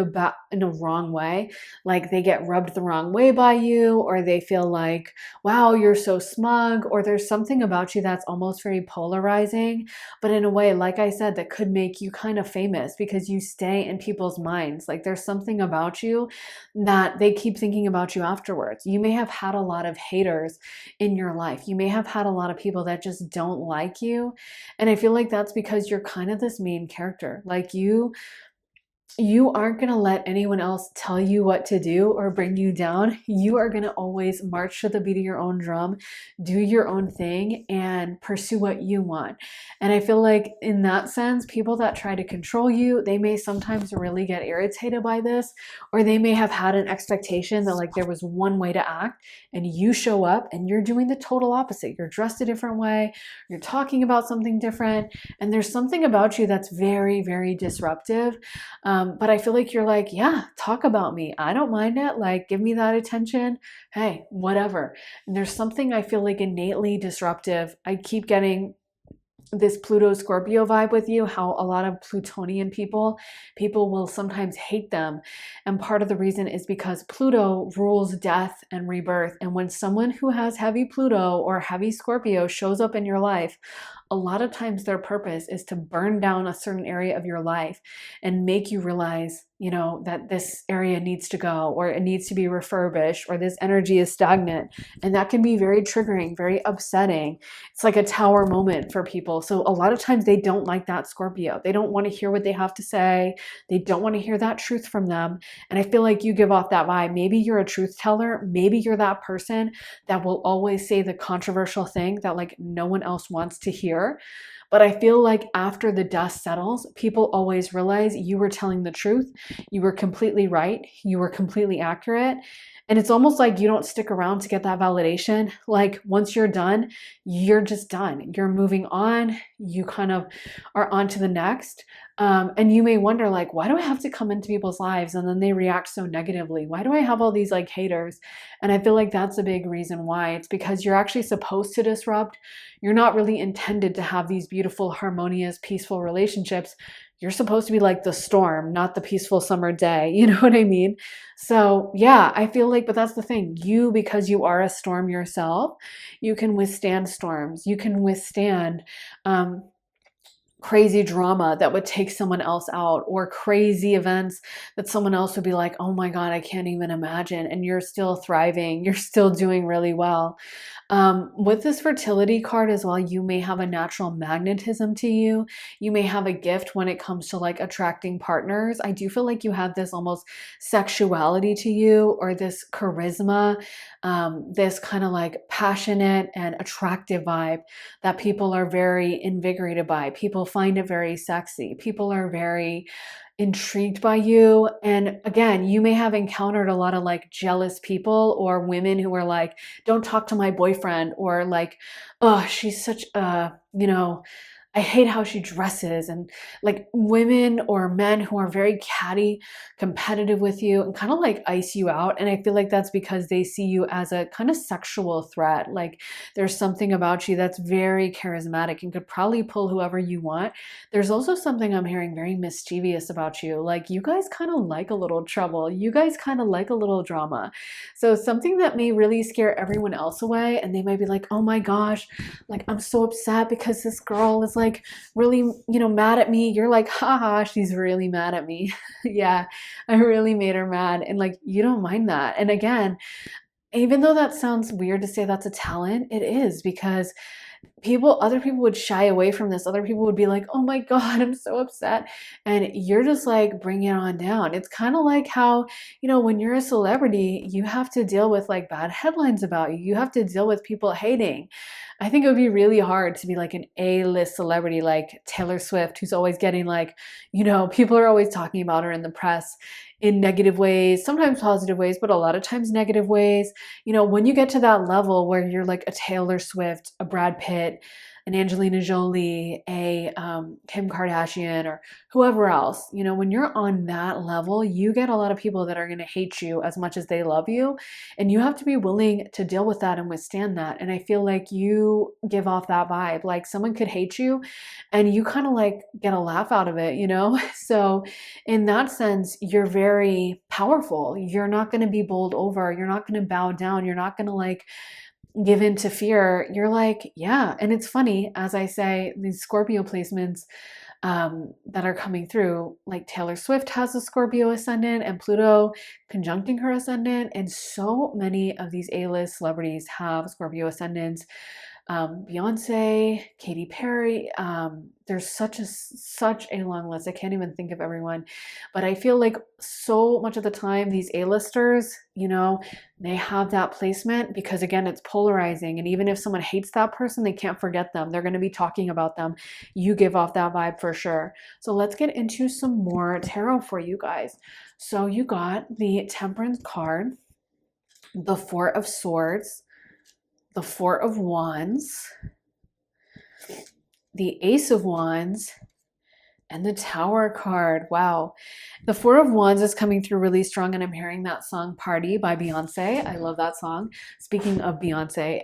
in a wrong way. Like they get rubbed the wrong way by you, or they feel like, wow, you're so smug, or there's something about you that's almost very polarizing. But in a way, like I said, that could make you kind of famous, because you stay in people's minds. Like there's something about you that they keep thinking about you afterwards. You may have had a lot of haters in your life. You may have had a lot of people that just don't like you. And I feel like that's because you're kind of this main character. Like You aren't going to let anyone else tell you what to do or bring you down. You are going to always march to the beat of your own drum, do your own thing, and pursue what you want. And I feel like in that sense, people that try to control you, they may sometimes really get irritated by this, or they may have had an expectation that like there was one way to act, and you show up and you're doing the total opposite. You're dressed a different way, you're talking about something different, and there's something about you that's very, very disruptive. But I feel like you're like, yeah, talk about me. I don't mind it. Like, give me that attention. Hey, whatever. And there's something I feel like innately disruptive. I keep getting this Pluto Scorpio vibe with you, how a lot of Plutonian people will sometimes hate them. And part of the reason is because Pluto rules death and rebirth. And when someone who has heavy Pluto or heavy Scorpio shows up in your life, a lot of times their purpose is to burn down a certain area of your life and make you realize, you know, that this area needs to go, or it needs to be refurbished, or this energy is stagnant. And that can be very triggering, very upsetting. It's like a tower moment for people. So a lot of times they don't like that Scorpio. They don't want to hear what they have to say. They don't want to hear that truth from them. And I feel like you give off that vibe. Maybe you're a truth teller. Maybe you're that person that will always say the controversial thing that like no one else wants to hear. But I feel like after the dust settles, people always realize you were telling the truth. You were completely right. You were completely accurate. And it's almost like you don't stick around to get that validation. Like once you're done, you're just done. You're moving on. You kind of are on to the next. And you may wonder, like, why do I have to come into people's lives and then they react so negatively? Why do I have all these like haters? And I feel like that's a big reason why. It's because you're actually supposed to disrupt. You're not really intended to have these beautiful, harmonious, peaceful relationships. You're supposed to be like the storm, not the peaceful summer day. You know what I mean? So, yeah, I feel like, but that's the thing. You, because you are a storm yourself, you can withstand storms. You can withstand crazy drama that would take someone else out, or crazy events that someone else would be like, oh my God, I can't even imagine. And you're still thriving. You're still doing really well. With this fertility card as well, you may have a natural magnetism to you. You may have a gift when it comes to like attracting partners. I do feel like you have this almost sexuality to you, or this charisma, this kind of like passionate and attractive vibe that people are very invigorated by. People find it very sexy. People are very intrigued by you. And again, you may have encountered a lot of like jealous people, or women who are like, don't talk to my boyfriend, or like, oh, she's such a, you know, I hate how she dresses. And like women or men who are very catty, competitive with you, and kind of like ice you out. And I feel like that's because they see you as a kind of sexual threat. Like there's something about you that's very charismatic and could probably pull whoever you want. There's also something I'm hearing very mischievous about you. Like you guys kind of like a little trouble. You guys kind of like a little drama. So something that may really scare everyone else away, and they might be like, oh my gosh, like I'm so upset because this girl is like really, you know, mad at me. You're like, haha, she's really mad at me. Yeah, I really made her mad. And like, you don't mind that. And again, even though that sounds weird to say that's a talent, it is, because other people would shy away from this. Other people would be like, oh my God, I'm so upset. And you're just like, bring it on down. It's kind of like how, you know, when you're a celebrity, you have to deal with like bad headlines about you. You have to deal with people hating. I think it would be really hard to be like an A-list celebrity like Taylor Swift, who's always getting like, you know, people are always talking about her in the press in negative ways, sometimes positive ways, but a lot of times negative ways. You know, when you get to that level where you're like a Taylor Swift, a Brad Pitt, an Angelina Jolie, a Kim Kardashian, or whoever else, you know, when you're on that level, you get a lot of people that are going to hate you as much as they love you. And you have to be willing to deal with that and withstand that. And I feel like you give off that vibe. Like someone could hate you and you kind of like get a laugh out of it, you know? So in that sense, you're very powerful. You're not going to be bowled over. You're not going to bow down. You're not going to like give in to fear. You're like, yeah. And it's funny, as I say, these Scorpio placements that are coming through, like Taylor Swift has a Scorpio ascendant and Pluto conjuncting her ascendant. And so many of these A-list celebrities have Scorpio ascendants. Beyonce, Katy Perry. There's such a long list. I can't even think of everyone, but I feel like so much of the time these A-listers, they have that placement because again, it's polarizing. And even if someone hates that person, they can't forget them. They're going to be talking about them. You give off that vibe for sure. So let's get into some more tarot for you guys. So you got the Temperance card, the Four of Swords, the Four of Wands, the Ace of Wands, and the Tower card. Wow. The Four of Wands is coming through really strong, and I'm hearing that song Party by Beyonce. I love that song. Speaking of Beyonce,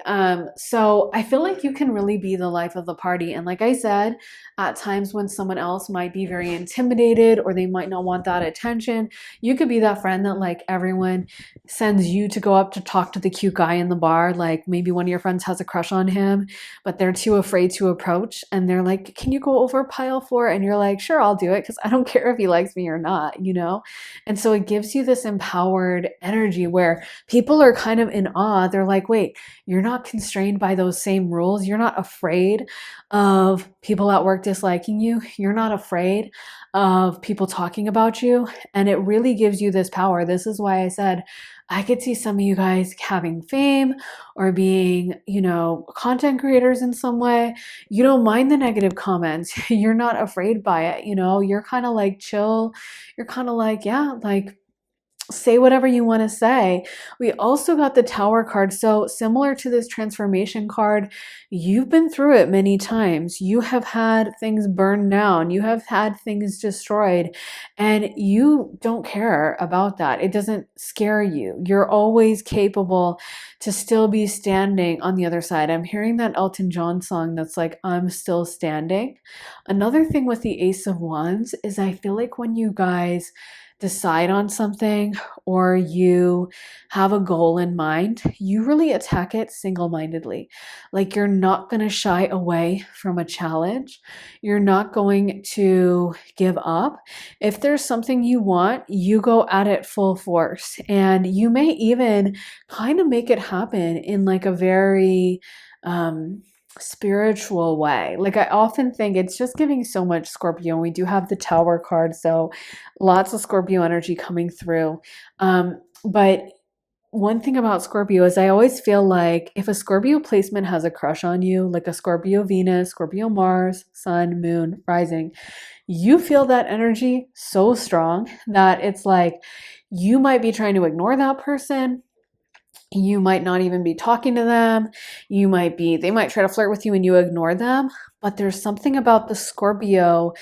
so I feel like you can really be the life of the party. And like I said, at times when someone else might be very intimidated or they might not want that attention, you could be that friend that like everyone sends you to go up to talk to the cute guy in the bar. Like maybe one of your friends has a crush on him, but they're too afraid to approach. And they're like, can you go over pile four? And you're like, sure, I'll do it because I don't care if he likes me or not. And so it gives you this empowered energy where people are kind of in awe. They're like, wait, you're not constrained by those same rules. You're not afraid of people at work disliking you. You're not afraid of people talking about you. And it really gives you this power. This is why I said, I could see some of you guys having fame or being, content creators in some way. You don't mind the negative comments. You're not afraid by it. You're kind of like chill. You're kind of like, yeah, like say whatever you want to say. We also got the Tower card. So similar to this transformation card, you've been through it many times. You have had things burned down. You have had things destroyed, and you don't care about that. It doesn't scare you. You're always capable to still be standing on the other side. I'm hearing that Elton John song that's like, I'm still standing. Another thing with the Ace of Wands is I feel like when you guys decide on something or you have a goal in mind, you really attack it single-mindedly. Like you're not going to shy away from a challenge. You're not going to give up. If there's something you want, you go at it full force. And you may even kind of make it happen in like a very spiritual way. Like I often think it's just giving so much Scorpio, and we do have the Tower card, so lots of Scorpio energy coming through. But one thing about Scorpio is I always feel like if a Scorpio placement has a crush on you, like a Scorpio Venus, Scorpio Mars, Sun, Moon, Rising, you feel that energy so strong that it's like you might be trying to ignore that person. You might not even be talking to them. They might try to flirt with you and you ignore them. But there's something about the Scorpio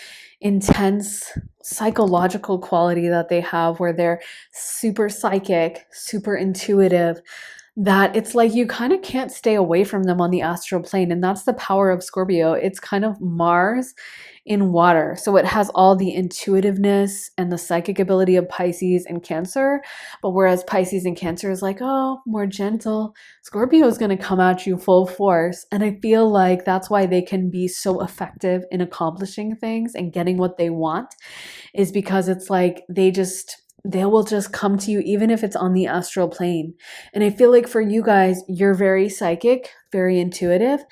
intense psychological quality that they have where they're super psychic, super intuitive, that it's like you kind of can't stay away from them on the astral plane. And that's the power of Scorpio. It's kind of Mars in water. So it has all the intuitiveness and the psychic ability of Pisces and Cancer. But whereas Pisces and Cancer is like, oh, more gentle, Scorpio is going to come at you full force. And I feel like that's why they can be so effective in accomplishing things and getting what they want, is because it's like they will just come to you even if it's on the astral plane. And I feel like for you guys, you're very psychic, very intuitive.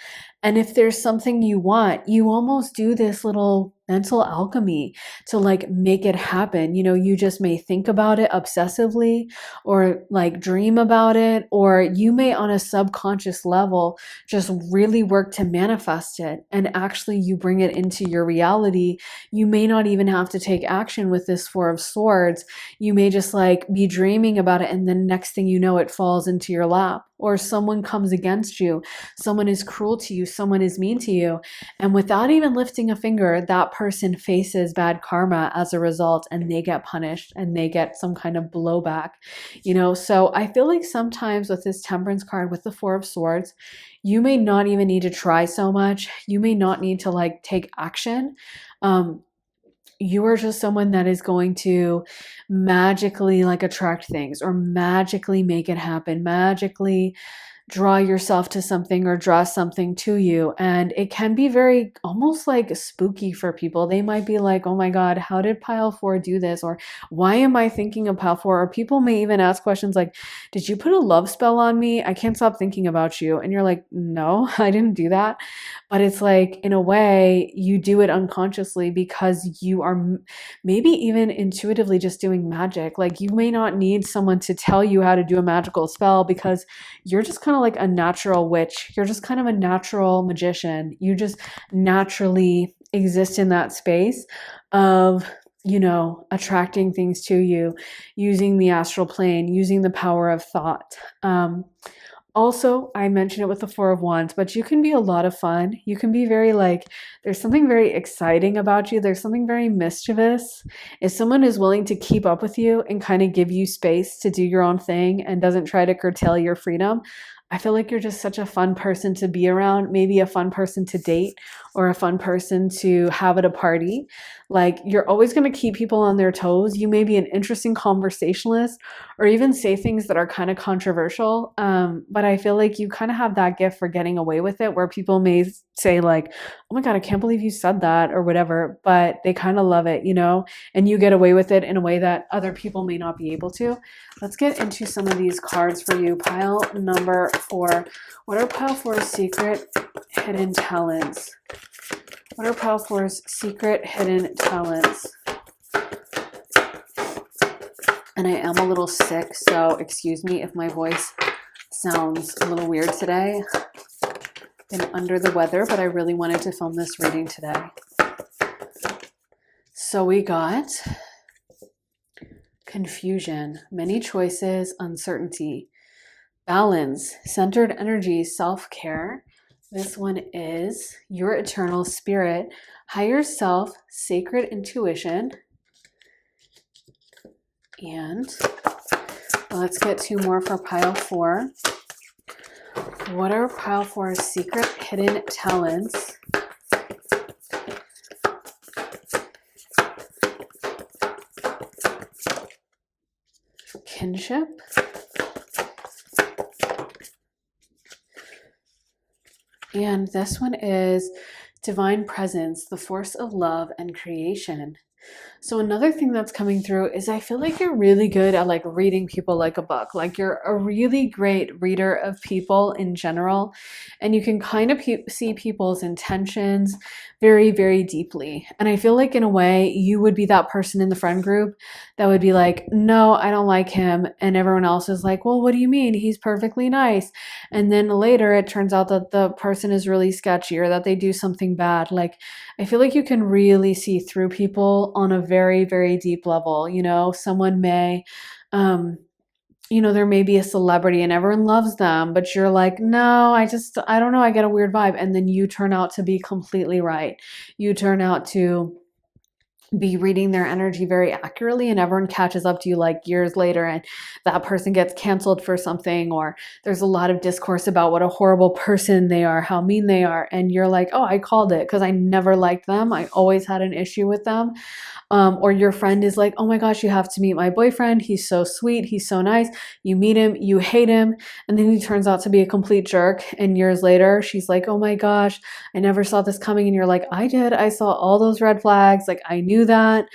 And if there's something you want, you almost do this little mental alchemy to like make it happen. You just may think about it obsessively or like dream about it, or you may on a subconscious level just really work to manifest it. And actually you bring it into your reality. You may not even have to take action with this Four of Swords. You may just like be dreaming about it, and then next thing you know, it falls into your lap. Or someone comes against you, someone is cruel to you, someone is mean to you. And without even lifting a finger, that person faces bad karma as a result, and they get punished and they get some kind of blowback. So I feel like sometimes with this Temperance card, with the Four of Swords, you may not even need to try so much. You may not need to like take action. You are just someone that is going to magically like attract things or magically make it happen, magically draw yourself to something or draw something to you. And it can be very almost like spooky for people. They might be like, oh my God, how did pile four do this? Or why am I thinking of pile four? Or people may even ask questions like, did you put a love spell on me? I can't stop thinking about you. And you're like, no, I didn't do that. But it's like, in a way, you do it unconsciously because you are maybe even intuitively just doing magic. Like you may not need someone to tell you how to do a magical spell because you're just kind of like a natural witch. You're just kind of a natural magician. You just naturally exist in that space of, attracting things to you, using the astral plane, using the power of thought. Also, I mentioned it with the Four of Wands, but you can be a lot of fun. You can be very like, there's something very exciting about you. There's something very mischievous. If someone is willing to keep up with you and kind of give you space to do your own thing and doesn't try to curtail your freedom, I feel like you're just such a fun person to be around, maybe a fun person to date or a fun person to have at a party. Like you're always going to keep people on their toes. You may be an interesting conversationalist or even say things that are kind of controversial. But I feel like you kind of have that gift for getting away with it where people may say like, oh my God, I can't believe you said that or whatever, but they kind of love it, and you get away with it in a way that other people may not be able to. Let's get into some of these cards for you. Pile number 4. What are pile 4's secret hidden talents? What are pile 4's secret hidden talents? And I am a little sick, so excuse me if my voice sounds a little weird today. Been under the weather, but I really wanted to film this reading today. So we got confusion, many choices, uncertainty, balance, centered energy, self-care. This one is your eternal spirit, higher self, sacred intuition. And let's get 2 more for pile 4. What are pile 4's secret hidden talents? Kinship. And this one is divine presence, the force of love and creation. So another thing that's coming through is I feel like you're really good at like reading people like a book. Like you're a really great reader of people in general, and you can kind of see people's intentions very, very deeply. And I feel like in a way you would be that person in the friend group that would be like, no, I don't like him. And everyone else is like, well, what do you mean? He's perfectly nice. And then later it turns out that the person is really sketchy or that they do something bad. Like I feel like you can really see through people on a very, very deep level. Someone may, there may be a celebrity and everyone loves them, but you're like, no, I don't know, I get a weird vibe. And then you turn out to be completely right. You turn out to be reading their energy very accurately, and everyone catches up to you like years later, and that person gets canceled for something, or there's a lot of discourse about what a horrible person they are, how mean they are, and you're like, oh, I called it because I never liked them. I always had an issue with them. Or your friend is like, oh my gosh, you have to meet my boyfriend. He's so sweet. He's so nice. You meet him, you hate him. And then he turns out to be a complete jerk. And years later, she's like, oh my gosh, I never saw this coming. And you're like, I did. I saw all those red flags. Like I knew that.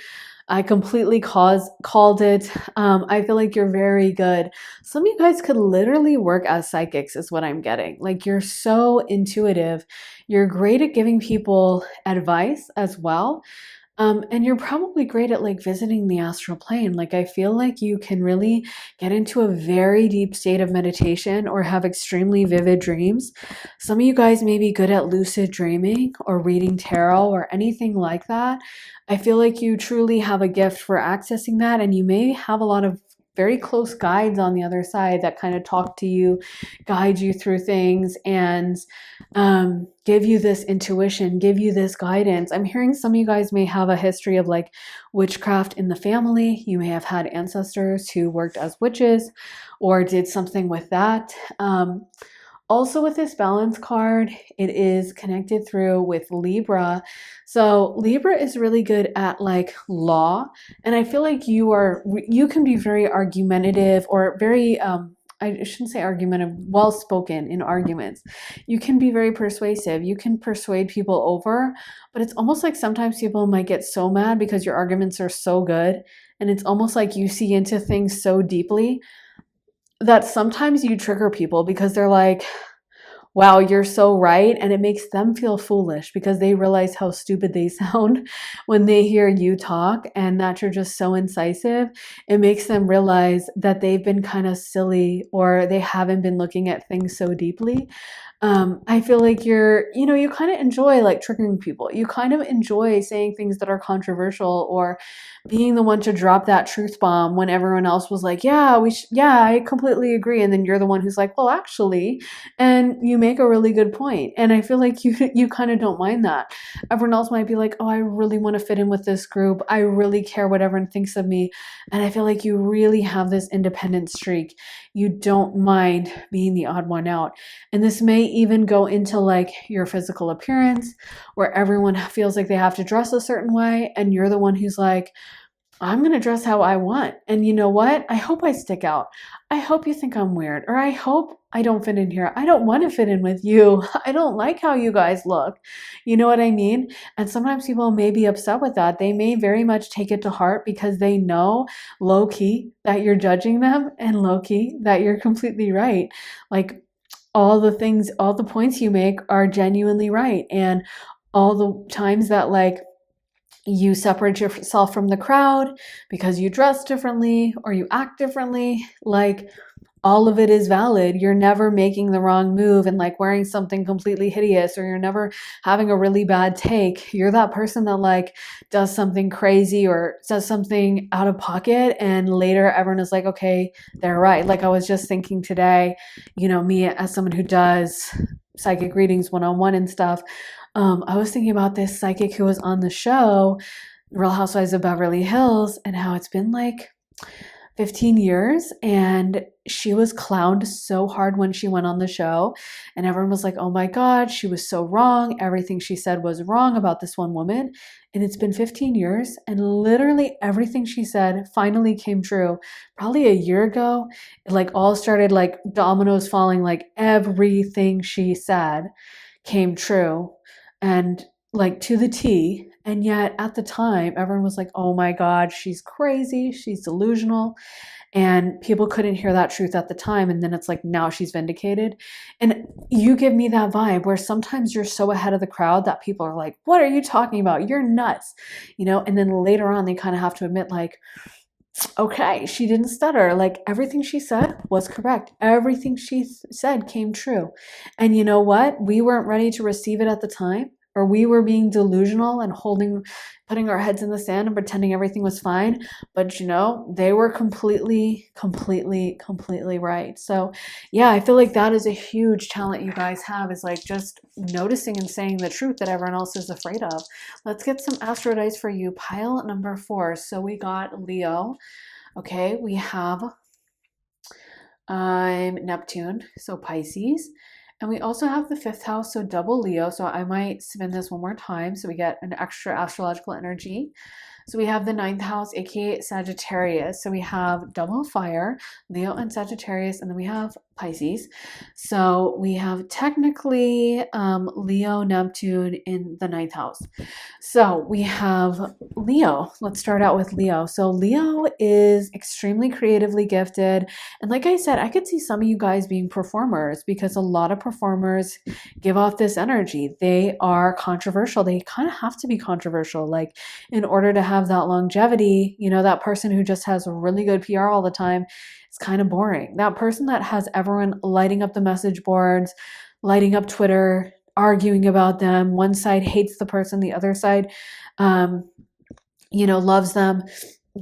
I completely called it. I feel like you're very good. Some of you guys could literally work as psychics is what I'm getting. Like you're so intuitive. You're great at giving people advice as well. And you're probably great at like visiting the astral plane. Like I feel like you can really get into a very deep state of meditation or have extremely vivid dreams. Some of you guys may be good at lucid dreaming or reading tarot or anything like that. I feel like you truly have a gift for accessing that, and you may have a lot of very close guides on the other side that kind of talk to you, guide you through things, and give you this intuition, give you this guidance. I'm hearing some of you guys may have a history of like witchcraft in the family. You may have had ancestors who worked as witches or did something with that. Also with this balance card, it is connected through with Libra. So Libra is really good at like law. And I feel like you can be very argumentative or very I shouldn't say argumentative, well spoken in arguments. You can be very persuasive. You can persuade people over, but it's almost like sometimes people might get so mad because your arguments are so good. And it's almost like you see into things so deeply that sometimes you trigger people because they're like, wow, you're so right. And it makes them feel foolish because they realize how stupid they sound when they hear you talk and that you're just so incisive. It makes them realize that they've been kind of silly or they haven't been looking at things so deeply. I feel like you kind of enjoy like triggering people. You kind of enjoy saying things that are controversial or being the one to drop that truth bomb when everyone else was like, yeah, yeah, I completely agree. And then you're the one who's like, well, actually, and you make a really good point. And I feel like you kind of don't mind that. Everyone else might be like, oh, I really want to fit in with this group. I really care what everyone thinks of me. And I feel like you really have this independent streak. You don't mind being the odd one out. And this may even go into like your physical appearance, where everyone feels like they have to dress a certain way. And you're the one who's like, I'm going to dress how I want. And you know what? I hope I stick out. I hope you think I'm weird, or I hope I don't fit in here. I don't want to fit in with you. I don't like how you guys look. You know what I mean? And sometimes people may be upset with that. They may very much take it to heart because they know low key that you're judging them and low key that you're completely right. Like all the things, all the points you make are genuinely right. And all the times that like you separate yourself from the crowd because you dress differently or you act differently, like all of it is valid. You're never making the wrong move and like wearing something completely hideous, or you're never having a really bad take. You're that person that like does something crazy or says something out of pocket and later everyone is like, okay, they're right. Like I was just thinking today, me as someone who does psychic readings one-on-one and stuff, I was thinking about this psychic who was on the show, Real Housewives of Beverly Hills, and how it's been like 15 years and she was clowned so hard when she went on the show and everyone was like, oh my God, she was so wrong. Everything she said was wrong about this one woman. And it's been 15 years and literally everything she said finally came true. Probably a year ago, it like all started like dominoes falling, like everything she said came true and like to the T. And yet at the time, everyone was like, oh my God, she's crazy. She's delusional. And people couldn't hear that truth at the time. And then it's like, now she's vindicated. And you give me that vibe where sometimes you're so ahead of the crowd that people are like, what are you talking about? You're nuts. And then later on, they kind of have to admit like, okay, she didn't stutter. Like everything she said was correct. Everything she said came true. And you know what? We weren't ready to receive it at the time, or we were being delusional and putting our heads in the sand and pretending everything was fine. But they were completely, completely, completely right. So yeah, I feel like that is a huge talent you guys have, is like just noticing and saying the truth that everyone else is afraid of. Let's get some astro dice for you. Pile number 4. So we got Leo. Okay, we have Neptune, so Pisces. And we also have the 5th house, so double Leo. So I might spin this one more time so we get an extra astrological energy. So we have the 9th house, aka Sagittarius. So we have double fire, Leo and Sagittarius, and then we have Pisces. So we have technically Leo, Neptune in the 9th house. So we have Leo. Let's start out with Leo. So Leo is extremely creatively gifted. And like I said, I could see some of you guys being performers because a lot of performers give off this energy. They are controversial. They kind of have to be controversial. Like in order to have that longevity, that person who just has really good PR all the time, it's kind of boring. That person that has everyone lighting up the message boards, lighting up Twitter, arguing about them. One side hates the person, the other side, loves them.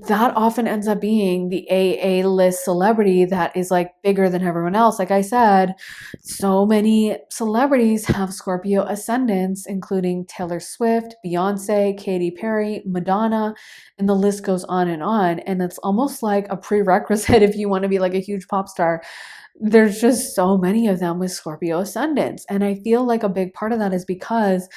That often ends up being the AA list celebrity that is like bigger than everyone else. Like I said, so many celebrities have Scorpio ascendants, including Taylor Swift, Beyonce, Katy Perry, Madonna, and the list goes on. And it's almost like a prerequisite if you want to be like a huge pop star. There's just so many of them with Scorpio ascendants. And I feel like a big part of that is because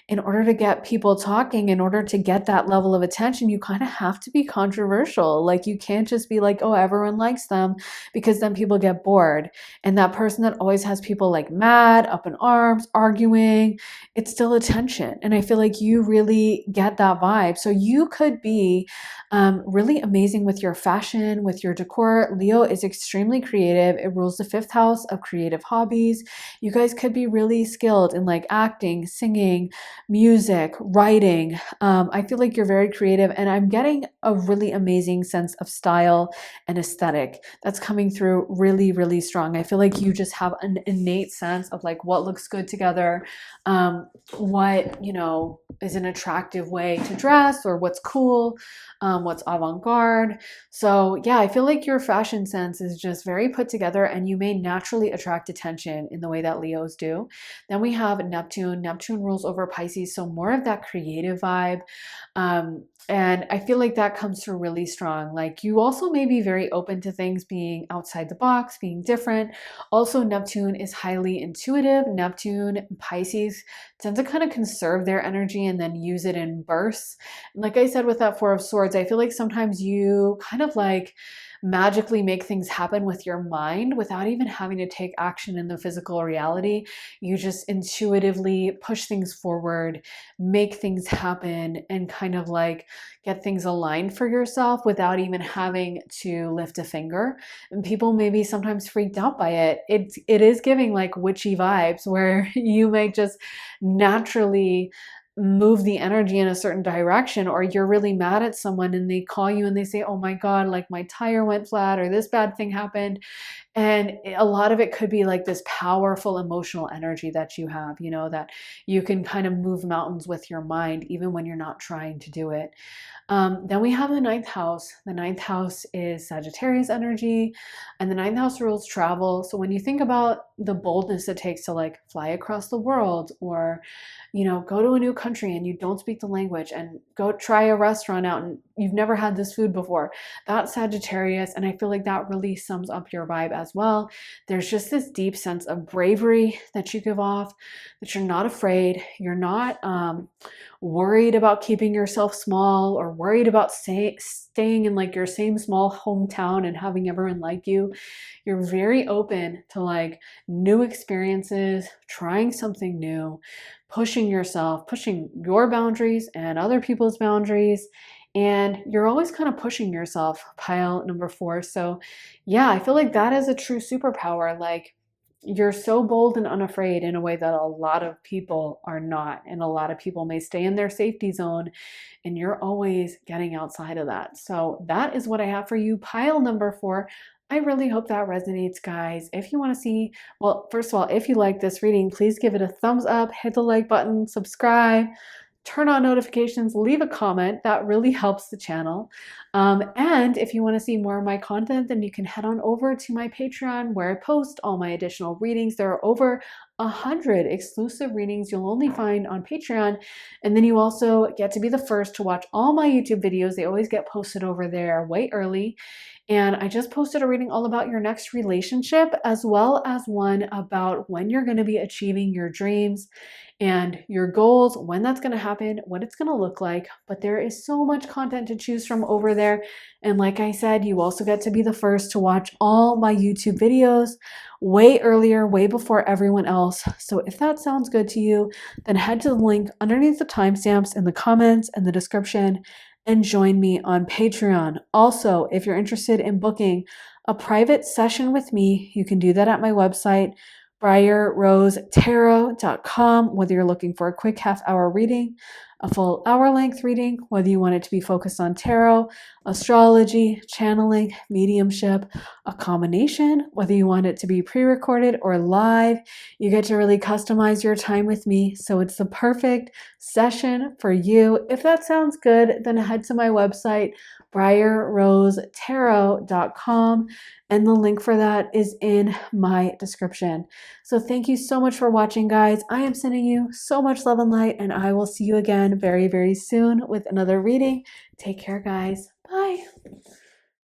in order to get people talking, in order to get that level of attention, you kind of have to be controversial. Like, you can't just be like, oh, everyone likes them, because then people get bored. And that person that always has people like mad, up in arms, arguing, it's still attention. And I feel like you really get that vibe. So you could be really amazing with your fashion, with your decor. Leo is extremely creative. It rules the fifth house of creative hobbies. You guys could be really skilled in like acting, singing, music, writing. I feel like you're very creative, and I'm getting a really amazing sense of style and aesthetic that's coming through really, really strong. I feel like you just have an innate sense of like what looks good together, what, is an attractive way to dress, or what's cool, what's avant-garde. So yeah, I feel like your fashion sense is just very put together, and you may naturally attract attention in the way that Leos do. Then we have Neptune. Neptune rules over Pisces, so more of that creative vibe. And I feel like that comes through really strong. Like, you also may be very open to things being outside the box, being different. Also, Neptune is highly intuitive. Neptune, Pisces tend to kind of conserve their energy and then use it in bursts. And like I said with that Four of Swords, I feel like sometimes you kind of like magically make things happen with your mind without even having to take action in the physical reality. You just intuitively push things forward, make things happen, and kind of like get things aligned for yourself without even having to lift a finger. And people may be sometimes freaked out by it. It is giving like witchy vibes, where you may just naturally move the energy in a certain direction, or you're really mad at someone and they call you and they say, oh my god, like my tire went flat, or this bad thing happened. And a lot of it could be like this powerful emotional energy that you have, that you can kind of move mountains with your mind even when you're not trying to do it. Then we have the ninth house. The ninth house is Sagittarius energy, and the ninth house rules travel. So when you think about the boldness it takes to like fly across the world, or go to a new country and you don't speak the language, and go try a restaurant out and you've never had this food before, that's Sagittarius. And I feel like that really sums up your vibe as well. There's just this deep sense of bravery that you give off, that you're not afraid, you're not worried about keeping yourself small, or worried about staying in like your same small hometown and having everyone like you. You're very open to like new experiences, trying something new, pushing yourself, pushing your boundaries and other people's boundaries. And you're always kind of pushing yourself, pile number 4. So yeah, I feel like that is a true superpower. Like, you're so bold and unafraid in a way that a lot of people are not. And a lot of people may stay in their safety zone, and you're always getting outside of that. So that is what I have for you, pile number 4. I really hope that resonates, guys. If you want to see, well, first of all, if you like this reading, please give it a thumbs up, hit the like button, subscribe, turn on notifications, leave a comment. That really helps the channel. And if you want to see more of my content, then you can head on over to my Patreon, where I post all my additional readings. There are over 100 exclusive readings you'll only find on Patreon. And then you also get to be the first to watch all my YouTube videos. They always get posted over there way early. And I just posted a reading all about your next relationship, as well as one about when you're going to be achieving your dreams and your goals, when that's going to happen, what it's going to look like. But there is so much content to choose from over there. And like I said, you also get to be the first to watch all my YouTube videos way earlier, way before everyone else. So if that sounds good to you, then head to the link underneath the timestamps in the comments and the description and join me on Patreon. Also, if you're interested in booking a private session with me, you can do that at my website, briarrosetarot.com. Whether you're looking for a quick half-hour reading, a full hour-length reading, whether you want it to be focused on tarot, astrology, channeling, mediumship, a combination, whether you want it to be pre-recorded or live, you get to really customize your time with me. So it's the perfect session for you. If that sounds good, then head to my website, briarrosetarot.com, and the link for that is in my description. So thank you so much for watching, guys. I am sending you so much love and light, and I will see you again very, very soon with another reading. Take care, guys. Bye.